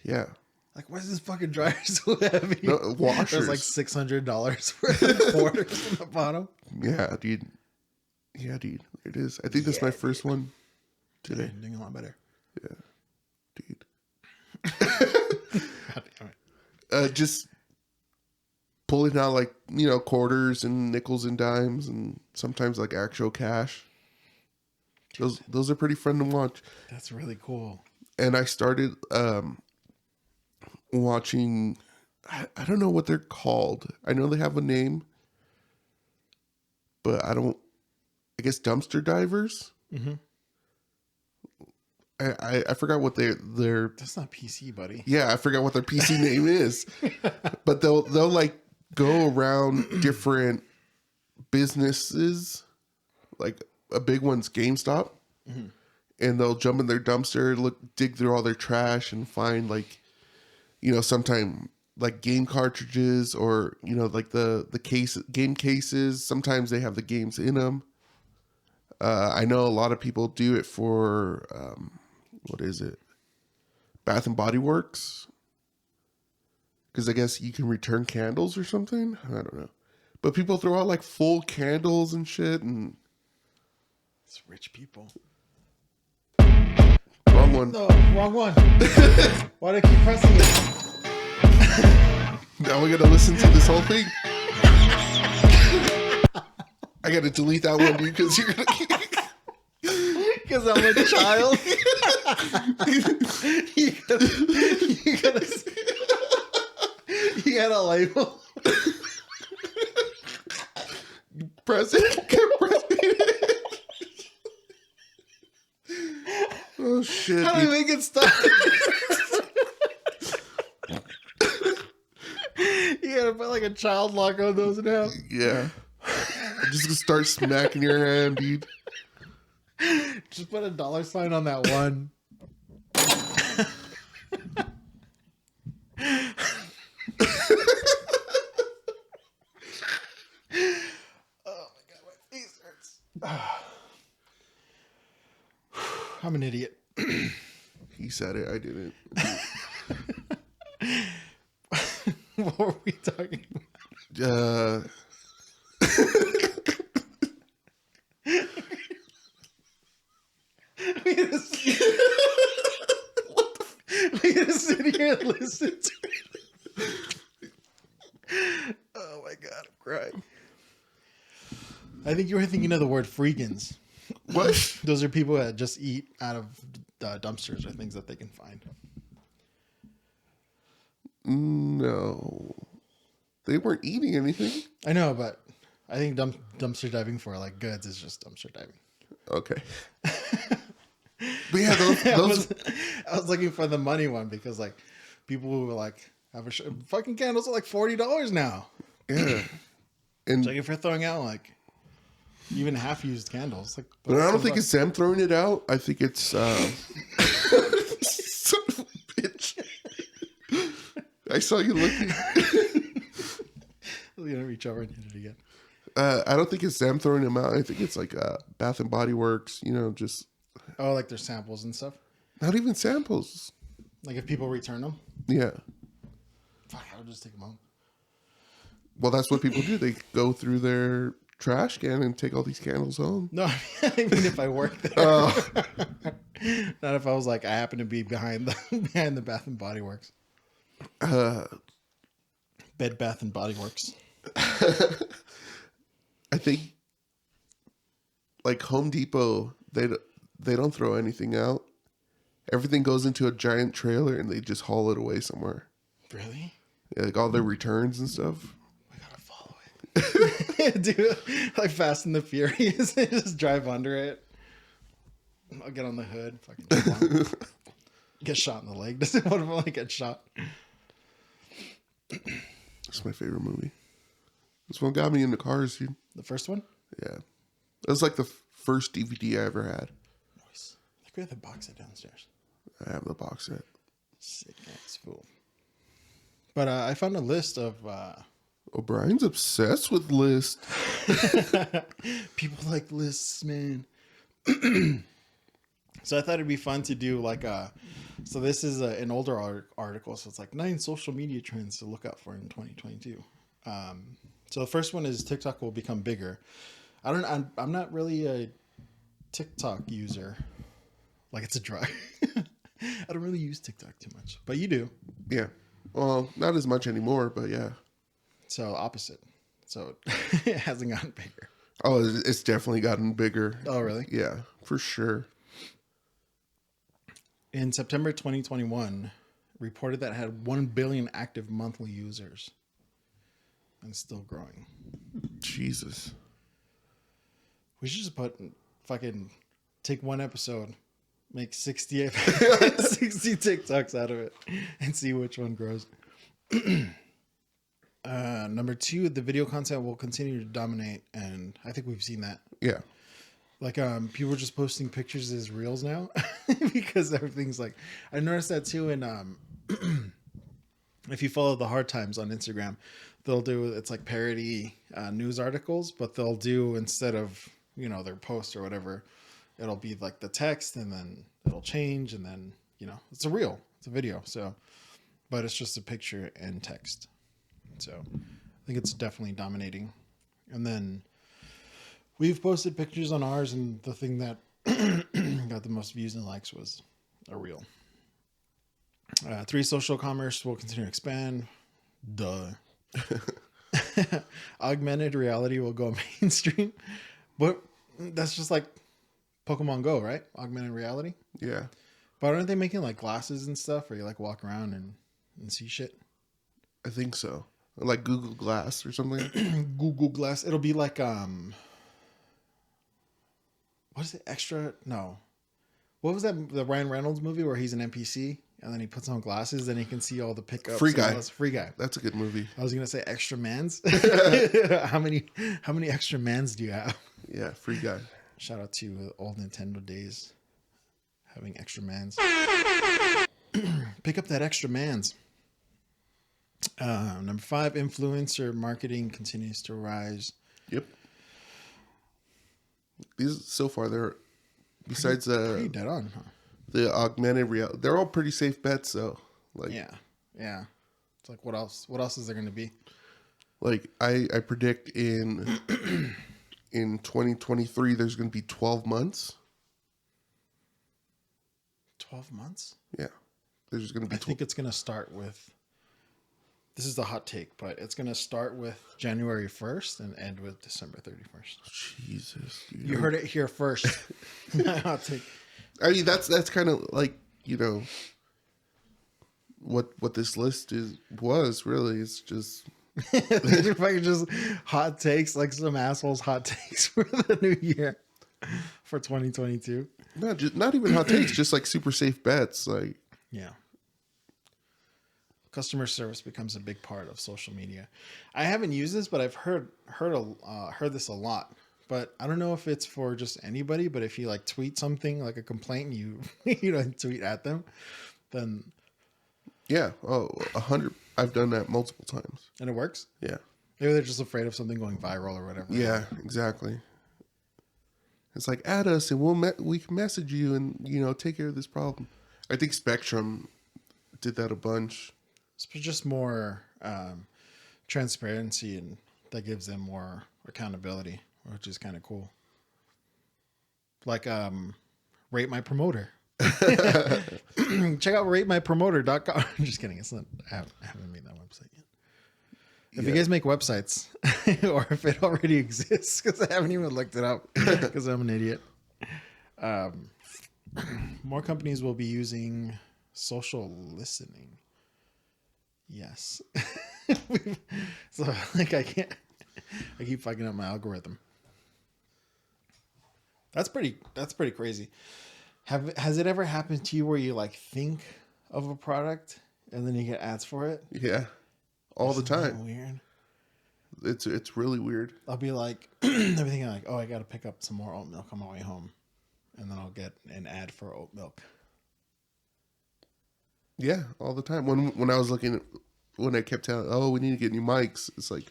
Yeah. Like, why is this fucking dryer so heavy? No, washers. There's like $600 worth of quarters on the bottom. Yeah, dude. Yeah, dude. There it is. I think that's my first one today. Doing a lot better. Yeah. Dude. God damn it. Just pulling out like, you know, quarters and nickels and dimes and sometimes like actual cash. Those are pretty fun to watch. That's really cool. And I started watching, I don't know what they're called. I know they have a name, but I guess dumpster divers. Mm-hmm. I forgot what they're. That's not PC, buddy. Yeah, I forgot what their PC name is. But they'll like go around different businesses, like a big one's GameStop, Mm-hmm. and they'll jump in their dumpster, dig through all their trash, and find like, you know, sometime like game cartridges or, you know, like the game cases. Sometimes they have the games in them. I know a lot of people do it for what is it? Bath and Body Works. Because I guess you can return candles or something. I don't know. But people throw out like full candles and shit. And It's rich people. wrong one. No, wrong one. Why do I keep pressing it? Now we gotta listen to this whole thing. I gotta delete that one, dude, because you're gonna. Because I'm a child. You gotta label. Press it. Keep pressing it. Oh shit! How do Dude. we make it stop? You gotta put like a child lock on those now. Yeah. I'm just gonna start smacking your hand, dude. Just put a $sign on that one. Oh my god, my face hurts. I'm an idiot. He said it. I didn't. What were we talking about? We gotta sit here and listen to it. Oh my god, I'm crying. I think you were thinking of the word freegans. What? Those are people that just eat out of dumpsters or things that they can find. No. They weren't eating anything. I know, but I think dumpster diving for like goods is just dumpster diving. Okay. But yeah, those I was looking for the money one because like people who like have fucking candles are like $40 now. yeah. And Like if you're throwing out like even half used candles, like. but I don't think it's them throwing it out. I think it's son of a bitch. I saw you looking. I'm gonna reach over and hit it again. I don't think it's them throwing them out. I think it's like Bath and Body Works, you know, just Oh, like their samples and stuff. not even samples. Like if people return them, Yeah. fuck, I would just take them home. Well, that's what people do. They go through their trash can and take all these candles home. No, I mean if I worked there. Oh. Not if I was like I happen to be behind the Bath and Body Works. Bed Bath and Body Works. I think like Home Depot, they don't throw anything out. Everything goes into a giant trailer and they just haul it away somewhere. Really? Yeah, like all their returns and stuff. I gotta follow it. Dude, like Fast and the Furious, they just drive under it. I'll get on the hood. Fucking jump on. Get shot in the leg. Does it want to like get shot? That's my favorite movie. This one got me into cars, dude. The first one? Yeah. That was like the first DVD I ever had. Nice. I think we have the box set downstairs. I have the box set. Sick ass fool. But I found a list of O'Brien's obsessed with lists. people like lists, man. So I thought it'd be fun to do like so this is an older article, so it's like 9 social media trends to look out for in 2022. So the first one is TikTok will become bigger. I'm not really a TikTok user. Like it's a drug. I don't really use TikTok too much, but you do. Yeah. Well, not as much anymore, but yeah. So opposite. So it hasn't gotten bigger. Oh, it's definitely gotten bigger. Oh, really? Yeah, for sure. In September 2021, reported that it had 1 billion active monthly users and still growing. Jesus. We should just fucking take one episode, make 60 TikToks out of it and see which one grows. Number 2, the video content will continue to dominate. And I think we've seen that. Yeah. Like, people are just posting pictures as reels now because everything's like, I noticed that too. And, if you follow the Hard Times on Instagram, they'll do, it's like parody, news articles, but they'll do, instead of, you know, their post or whatever, it'll be like the text and then it'll change. And then, you know, it's a reel, it's a video. So, but it's just a picture and text. So I think it's definitely dominating. And then we've posted pictures on ours, and the thing that got the most views and likes was a reel. 3, social commerce will continue to expand. Duh. Augmented reality will go mainstream. But that's just like Pokemon Go, right? Augmented reality. Yeah. But aren't they making like glasses and stuff where you like walk around and see shit? I think so. Like Google Glass or something. Google Glass. It'll be like what is it? Extra? No. What was that? The Ryan Reynolds movie where he's an NPC and then he puts on glasses and he can see all the pickups. Free Guy. Free Guy. That's a good movie. I was gonna say Extra Mans. How many extra mans do you have? Yeah, Free Guy. Shout out to old Nintendo days, having extra mans. Pick up that extra mans. Number 5, influencer marketing continues to rise. Yep. These so far they're besides Pretty dead on, huh? the augmented reality. They're all pretty safe bets, though. Like Yeah. It's like what else? What else is there going to be? like I predict in 2023 there's going to be 12 months. 12 months? Yeah, there's going to be. I think it's going to start with. This is the hot take, but it's going to start with January 1st and end with December 31st. Jesus, dude. You heard it here first. Hot take. I mean, that's kind of like, you know, what this list was really. It's just If I could just hot takes, like some assholes hot takes for the new year for 2022. not even hot takes, just like super safe bets. Like, Yeah. Customer service becomes a big part of social media. I haven't used this, but I've heard this a lot. But I don't know if it's for just anybody. But if you like tweet something like a complaint, and you don't tweet at them, then yeah, 100. I've done that multiple times. and it works. Yeah, Maybe they're just afraid of something going viral or whatever. yeah, exactly. It's like, add us and we can message you and, you know, take care of this problem. I think Spectrum did that a bunch. It's just more transparency, and that gives them more accountability, which is kind of cool. Like rate my promoter. Check out ratemypromoter.com. I'm just kidding. It's not. I haven't made that website yet. If you guys make websites, or if it already exists, because I haven't even looked it up, because I'm an idiot. More companies will be using social listening. Yes. So like I keep fucking up my algorithm. That's pretty crazy. Has it ever happened to you where you like think of a product and then you get ads for it? Yeah, all the Isn't that time. weird. It's really weird. I'll be like, everything like, oh, I got to pick up some more oat milk on my way home, and then I'll get an ad for oat milk. Yeah, all the time. When I was looking, when I kept telling, oh, we need to get new mics, it's like,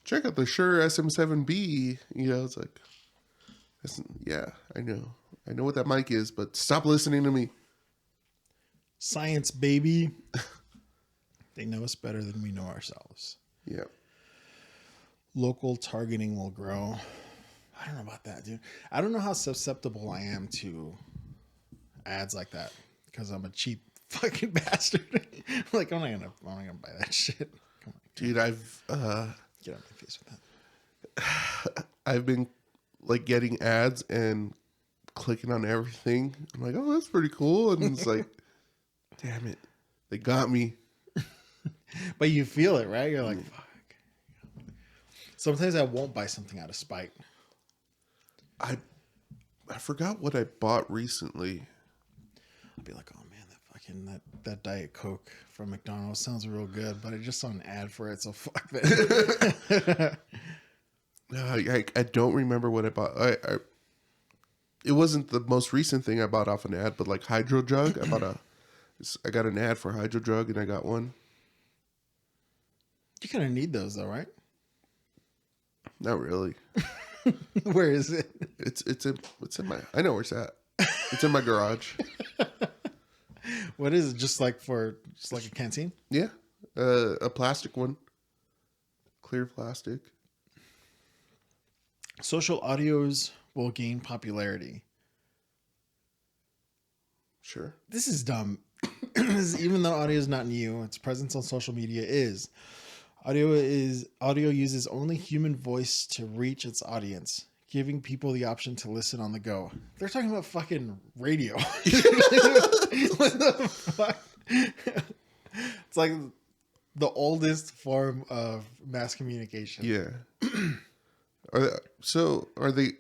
check out the Shure SM7B. You know, it's like, yeah, I know what that mic is, but stop listening to me. Science, baby. They know us better than we know ourselves. Yeah. Local targeting will grow. I don't know about that, dude. I don't know how susceptible I am to ads like that because I'm a cheap fucking bastard. Like, I'm not gonna buy that shit. Come on, Dude, I've get out of my face with that. I've been like getting ads and clicking on everything. I'm like, oh, that's pretty cool, and it's like, damn it, they got me. But you feel it, right? You're like, fuck. Sometimes I won't buy something out of spite. I forgot what I bought recently. I'll be like, oh man, that Diet Coke from McDonald's sounds real good, but I just saw an ad for it, so fuck that. I don't remember what I bought. It wasn't the most recent thing I bought off an ad, but like Hydro Jug. I got an ad for Hydro Jug, and I got one. You kind of need those though, right? Not really. Where is it? It's in my. I know where it's at. It's in my garage. What is it? Just like a canteen? Yeah, a plastic one. Clear plastic. Social audios will gain popularity. Sure. This is dumb. Even though audio is not new, its presence on social media is. Audio uses only human voice to reach its audience, giving people the option to listen on the go. They're talking about fucking radio. What the fuck? It's like the oldest form of mass communication. Yeah. Are they?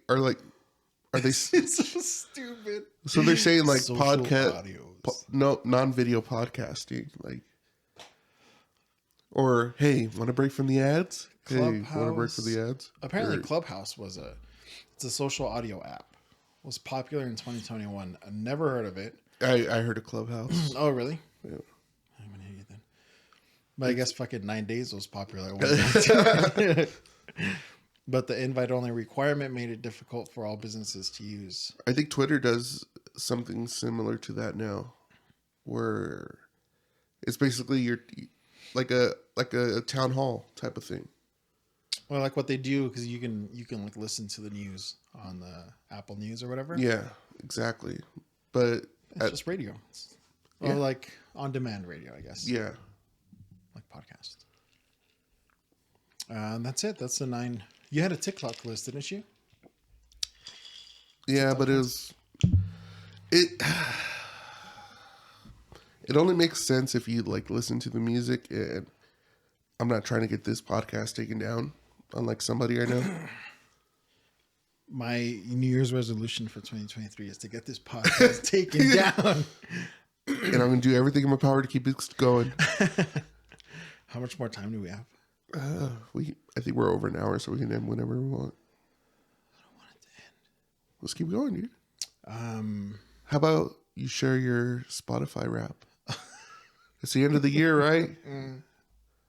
It's so stupid. So they're saying like Social podcast, audios. non-video podcasting, like, or hey, want to break from the ads? Hey, want to break from the ads? Apparently, Clubhouse it's a social audio app. It was popular in 2021. I never heard of it. I heard of Clubhouse. Oh, really? Yeah. I'm an idiot then. But I guess fucking 9 days was popular. But the invite-only requirement made it difficult for all businesses to use. I think Twitter does something similar to that now, where it's basically you're like a town hall type of thing. Well, like what they do, because you can like listen to the news on the Apple News or whatever. Yeah, exactly. But it's just radio. Or like on-demand radio, I guess. Yeah. Like podcast. And that's it. That's the 9. You had a TikTok list, didn't you? Yeah, but it only makes sense if you like listen to the music, and I'm not trying to get this podcast taken down, unlike somebody I know. My New Year's resolution for 2023 is to get this podcast taken down. And I'm going to do everything in my power to keep it going. How much more time do we have? I think we're over an hour, so we can end whenever we want. I don't want it to end. Let's keep going, dude. How about you share your Spotify rap? It's the end of the year, right?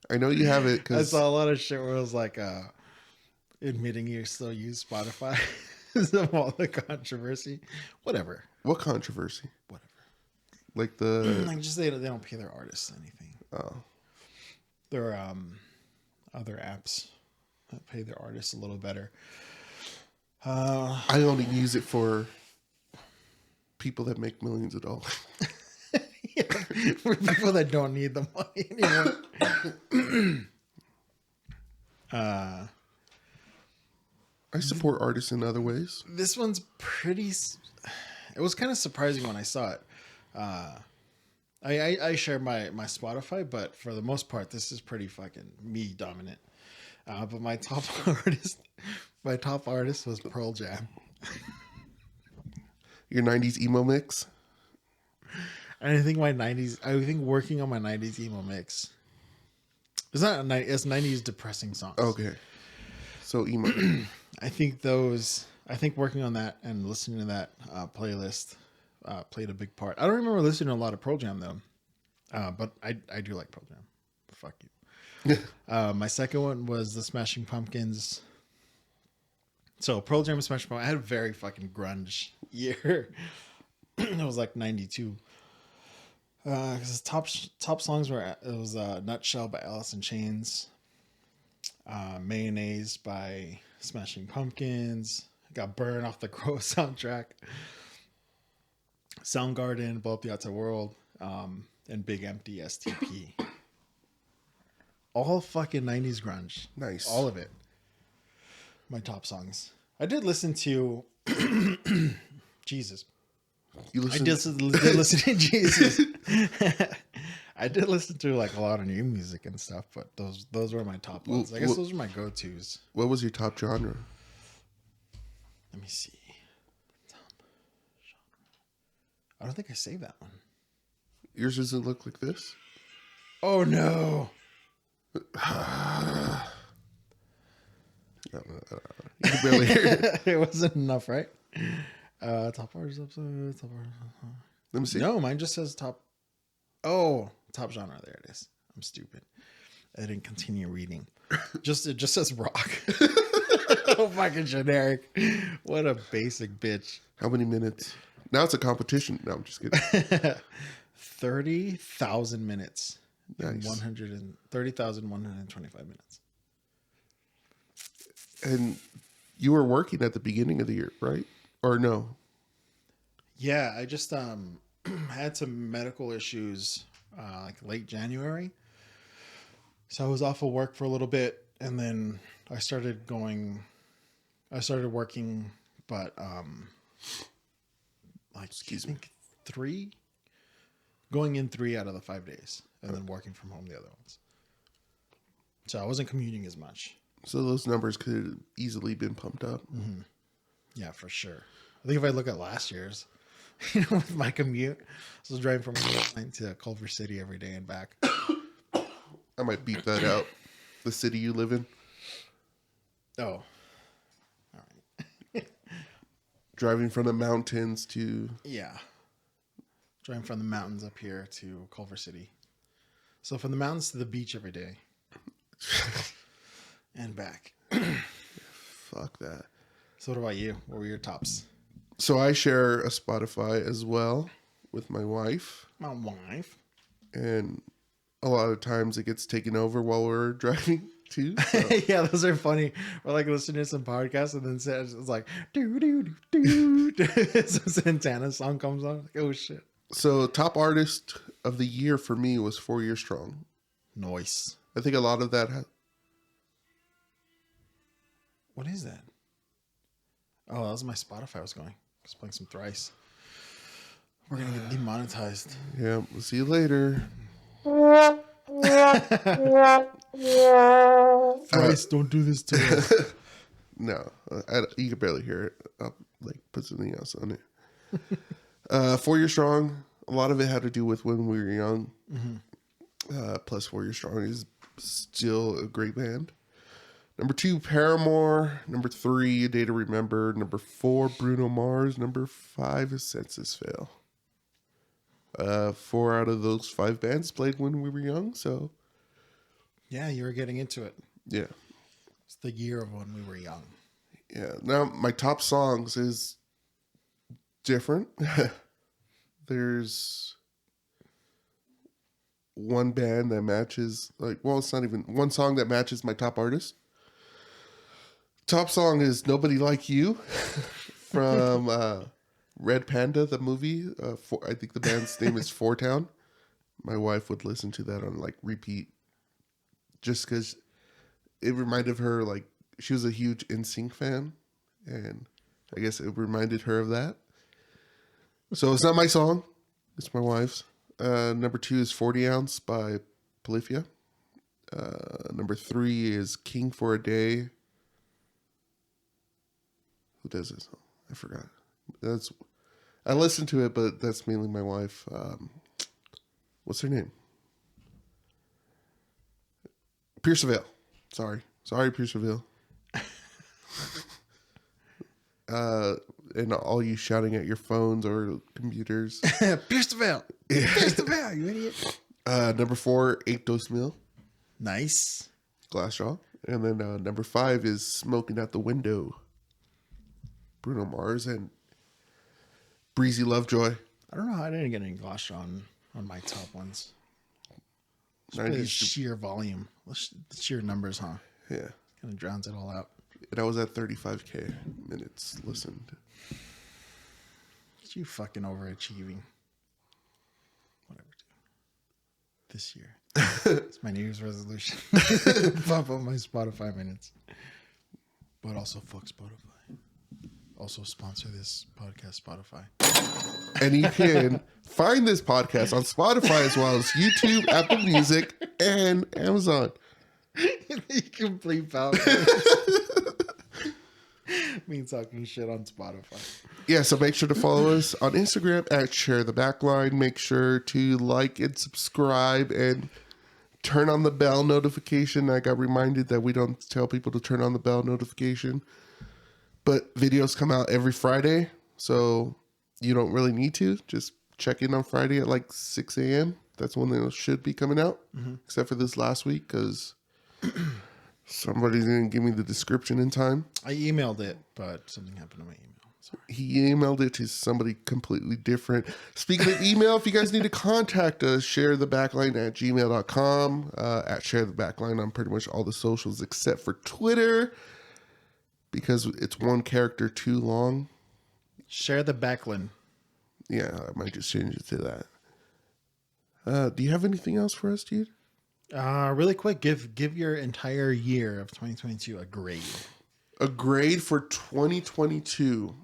I know you have it. I saw a lot of shit where it was like admitting you still use Spotify. Of all the controversy. Whatever. What controversy? Whatever. Like the... Like just they don't pay their artists anything. Oh. There are other apps that pay their artists a little better. I only use it for people that make millions of dollars. Yeah, for people that don't need the money anymore. I support artists in other ways. This one's pretty... It was kind of surprising when I saw it. I share my Spotify, but for the most part, this is pretty fucking me dominant. But my top artist was Pearl Jam. Your 90s emo mix? I think working on my 90s emo mix. It's not it's 90s depressing songs. Okay. So emo. I think working on that and listening to that playlist played a big part. I don't remember listening to a lot of Pearl Jam though, but I do like Pearl Jam. Fuck you. My second one was the Smashing Pumpkins. So Pearl Jam and Smashing Pumpkins. I had a very fucking grunge year. It was like 92. Because top songs were it was Nutshell by Alice in Chains, Mayonnaise by Smashing Pumpkins, got Burned off the Crow soundtrack, Soundgarden, Blow Up the Outside World, and Big Empty STP. All fucking 90s grunge. Nice. All of it. My top songs. I did listen to Jesus. You listen. I did listen to Jesus. I did listen to like a lot of new music and stuff, but those were my top ones. I guess those are my go-tos. What was your top genre? Let me see. Top genre. I don't think I saved that one. Yours doesn't look like this? Oh no. You can barely hear it. It wasn't enough, right? Top artist episode. Let me see. No, mine just says top. Oh, top genre. There it is. I'm stupid. I didn't continue reading. It just says rock. Oh, fucking generic. What a basic bitch. How many minutes? Now it's a competition. No, I'm just kidding. 30,000 minutes. Nice. 30,125 minutes. And you were working at the beginning of the year, right? Or no? Yeah, I just had some medical issues like late January. So I was off of work for a little bit, and then I started working, but like Excuse I think 3 out of the 5 days, and then working from home the other ones. So I wasn't commuting as much. So those numbers could have easily been pumped up. Mm-hmm. Yeah, for sure. I think if I look at last year's, with my commute, I was driving from to Culver City every day and back. I might beat that out. The city you live in. Oh, all right. Driving from the mountains to... Yeah. Driving from the mountains up here to Culver City. So from the mountains to the beach every day. And back. Fuck that. So what about you? What were your tops? So I share a Spotify as well with my wife. My wife. And a lot of times it gets taken over while we're driving too. So. Yeah, those are funny. We're like listening to some podcasts and then it's like do do do do. Some Santana song comes on. Like, oh shit. So top artist of the year for me was 4 Year Strong. Nice. I think a lot of that. What is that? Oh, that was my Spotify I was going. I was playing some Thrice. We're going to get demonetized. Yeah, we'll see you later. Thrice, don't do this to us. No, you can barely hear it. I'll like put something else on it. 4 Year Strong. A lot of it had to do with when we were young. Mm-hmm. Plus 4 Year Strong is still a great band. Number 2, Paramore. Number 3, A Day to Remember. Number 4, Bruno Mars. Number 5 is Census Fail. 4 out of those 5 bands played when we were young, so... Yeah, you were getting into it. Yeah. It's the year of when we were young. Yeah. Now, my top songs is different. There's one band that matches... it's not even... One song that matches my top artist. Top song is Nobody Like You from Red Panda, the movie. I think the band's name is Four Town. My wife would listen to that on repeat just because it reminded her, she was a huge NSYNC fan, and I guess it reminded her of that. So it's not my song, it's my wife's. Number 2 is 40 Ounce by Polyphia. Number 3 is King for a Day. Who does this? I forgot. I listen to it, but that's mainly my wife. What's her name? Pierceville. Sorry, Pierceville. And all you shouting at your phones or computers. Pierceville. Pierceville, you idiot. Number 4, 8 Dose Meal. Nice. Glassjaw. And then number 5 is Smoking Out the Window. Bruno Mars and Breezy Lovejoy. I don't know how I didn't get any Glosh on my top ones. Just 90s the sheer volume. The sheer numbers, huh? Yeah. Kind of drowns it all out. And I was at 35K minutes listened. You fucking overachieving. Whatever. This year. It's my New Year's resolution. Bump up my Spotify minutes. But also fuck Spotify. Also sponsor this podcast, Spotify. And you can find this podcast on Spotify as well as YouTube, Apple Music, and Amazon. You complete power. Me talking shit on Spotify. Yeah, so make sure to follow us on Instagram at Share the Backline. Make sure to like and subscribe and turn on the bell notification. I got reminded that we don't tell people to turn on the bell notification. But videos come out every Friday, so you don't really need to. Just check in on Friday at like 6 a.m. That's when they should be coming out, except for this last week because somebody didn't give me the description in time. I emailed it, but something happened to my email. Sorry. He emailed it to somebody completely different. Speaking of email, if you guys need to contact us, sharethebackline at gmail.com, at sharethebackline on pretty much all the socials except for Twitter, because it's one character too long. Share the Backline. Yeah, I might just change it to that. Do you have anything else for us, dude? Really quick, give your entire year of 2022 a grade. A grade for 2022.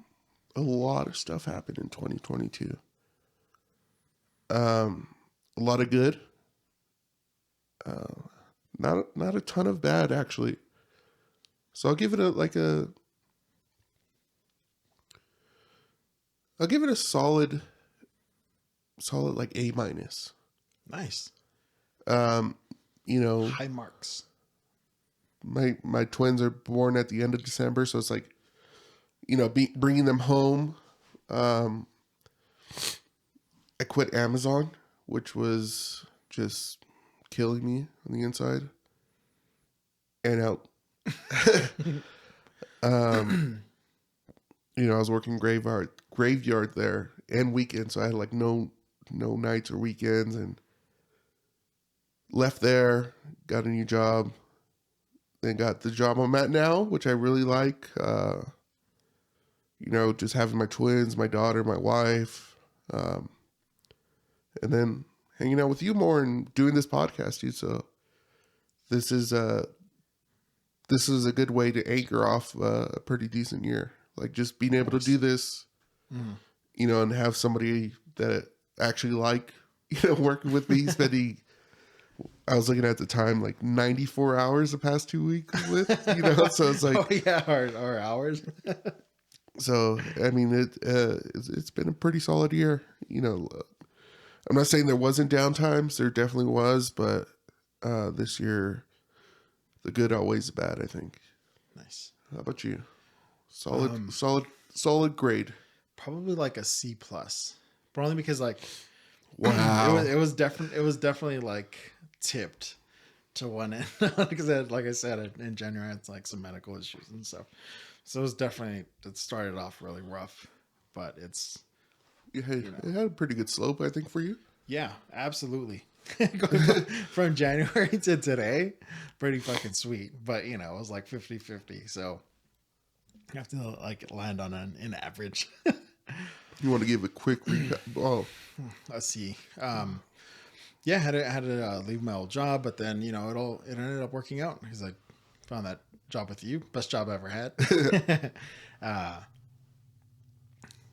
A lot of stuff happened in 2022. A lot of good. Not a ton of bad, actually. So I'll give it a solid like A-. Nice. You know, High marks. my twins are born at the end of December, so it's like, you know, bringing them home. I quit Amazon, which was just killing me on the inside. And out, you know, I was working graveyard there and weekends, so I had like no nights or weekends, and left there, got a new job, then got the job I'm at now, which I really like. You know, just having my twins, my daughter, my wife, and then hanging out with you more and doing this podcast, dude. So this is a good way to anchor off a pretty decent year. Like just being able to do this, you know, and have somebody that actually like, you know, working with me, spending, I was looking at the time, like 94 hours the past 2 weeks with, you know, so it's like, Oh yeah, our hours. so, I mean, it's been a pretty solid year, you know. I'm not saying there wasn't downtimes, there definitely was, but this year, the good outweighs the bad, I think. Nice. How about you? Solid grade. Probably like a C plus, but only because like, Wow. it was definitely like tipped to one end because like I said in January it's like some medical issues and stuff, so it started off really rough, but it's It had a pretty good slope, I think, for you. yeah, absolutely. Going from January to today, pretty fucking sweet, but you know it was like 50-50, so you have to like land on an average. You want to give a quick recap? Oh, Let's see. Yeah, had to leave my old job, but then you know it ended up working out because I found that job with you, best job I ever had.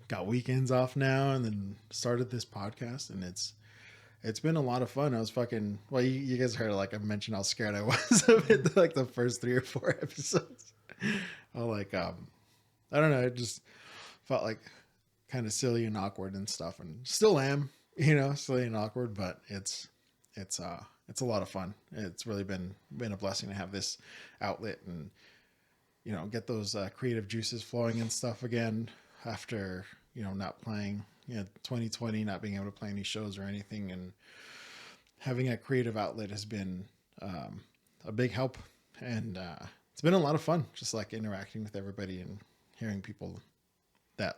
Got weekends off now, and then started this podcast, and it's been a lot of fun. I was fucking well. You guys heard like I mentioned how scared I was of it, like the first 3 or 4 episodes. I like I don't know. It just felt like kind of silly and awkward and stuff, and still am, you know, silly and awkward, but it's a lot of fun. It's really been a blessing to have this outlet and, you know, get those creative juices flowing and stuff again after, you know, not playing, you know, 2020, not being able to play any shows or anything, and having a creative outlet has been a big help. And it's been a lot of fun, just like interacting with everybody and hearing people that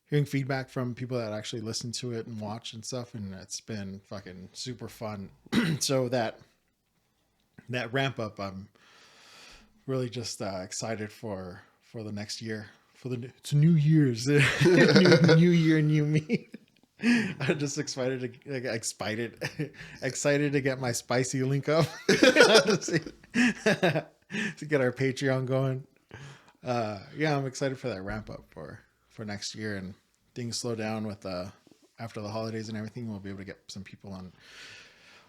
hearing feedback from people that actually listen to it and watch and stuff, and it's been fucking super fun. So that ramp up, I'm really just excited for the next year, it's New Year's. new year, new me. I'm just excited to get my spicy link up to get our Patreon going. Yeah, I'm excited for that ramp up for next year, and things slow down with after the holidays and everything. We'll be able to get some people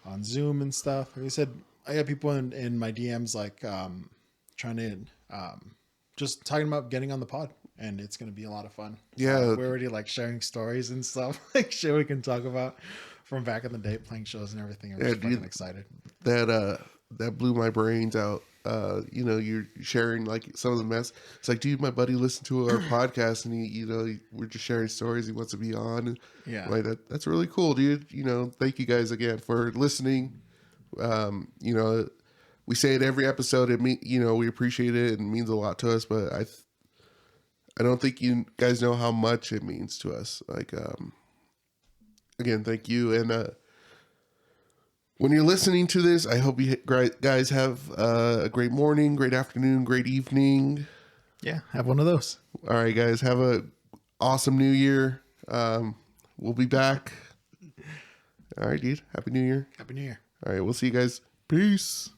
on Zoom and stuff. Like I said, I got people in my DMs like trying to just talking about getting on the pod, and it's going to be a lot of fun. Yeah, we're already like sharing stories and stuff, like shit we can talk about from back in the day, playing shows and everything. I'm just fucking excited. That blew my brains out. You know, you're sharing like some of the mess. It's like, dude, my buddy listened to our podcast, and we're just sharing stories. He wants to be on. Yeah, like that's really cool, dude. You know, thank you guys again for listening. You know, we say it every episode. You know, we appreciate it and it means a lot to us. But I don't think you guys know how much it means to us. Like, again, thank you. And when you're listening to this, I hope you guys have a great morning, great afternoon, great evening. Yeah, have one of those. All right, guys, have a awesome New Year. We'll be back. All right, dude. Happy New Year. Happy New Year. All right, we'll see you guys. Peace.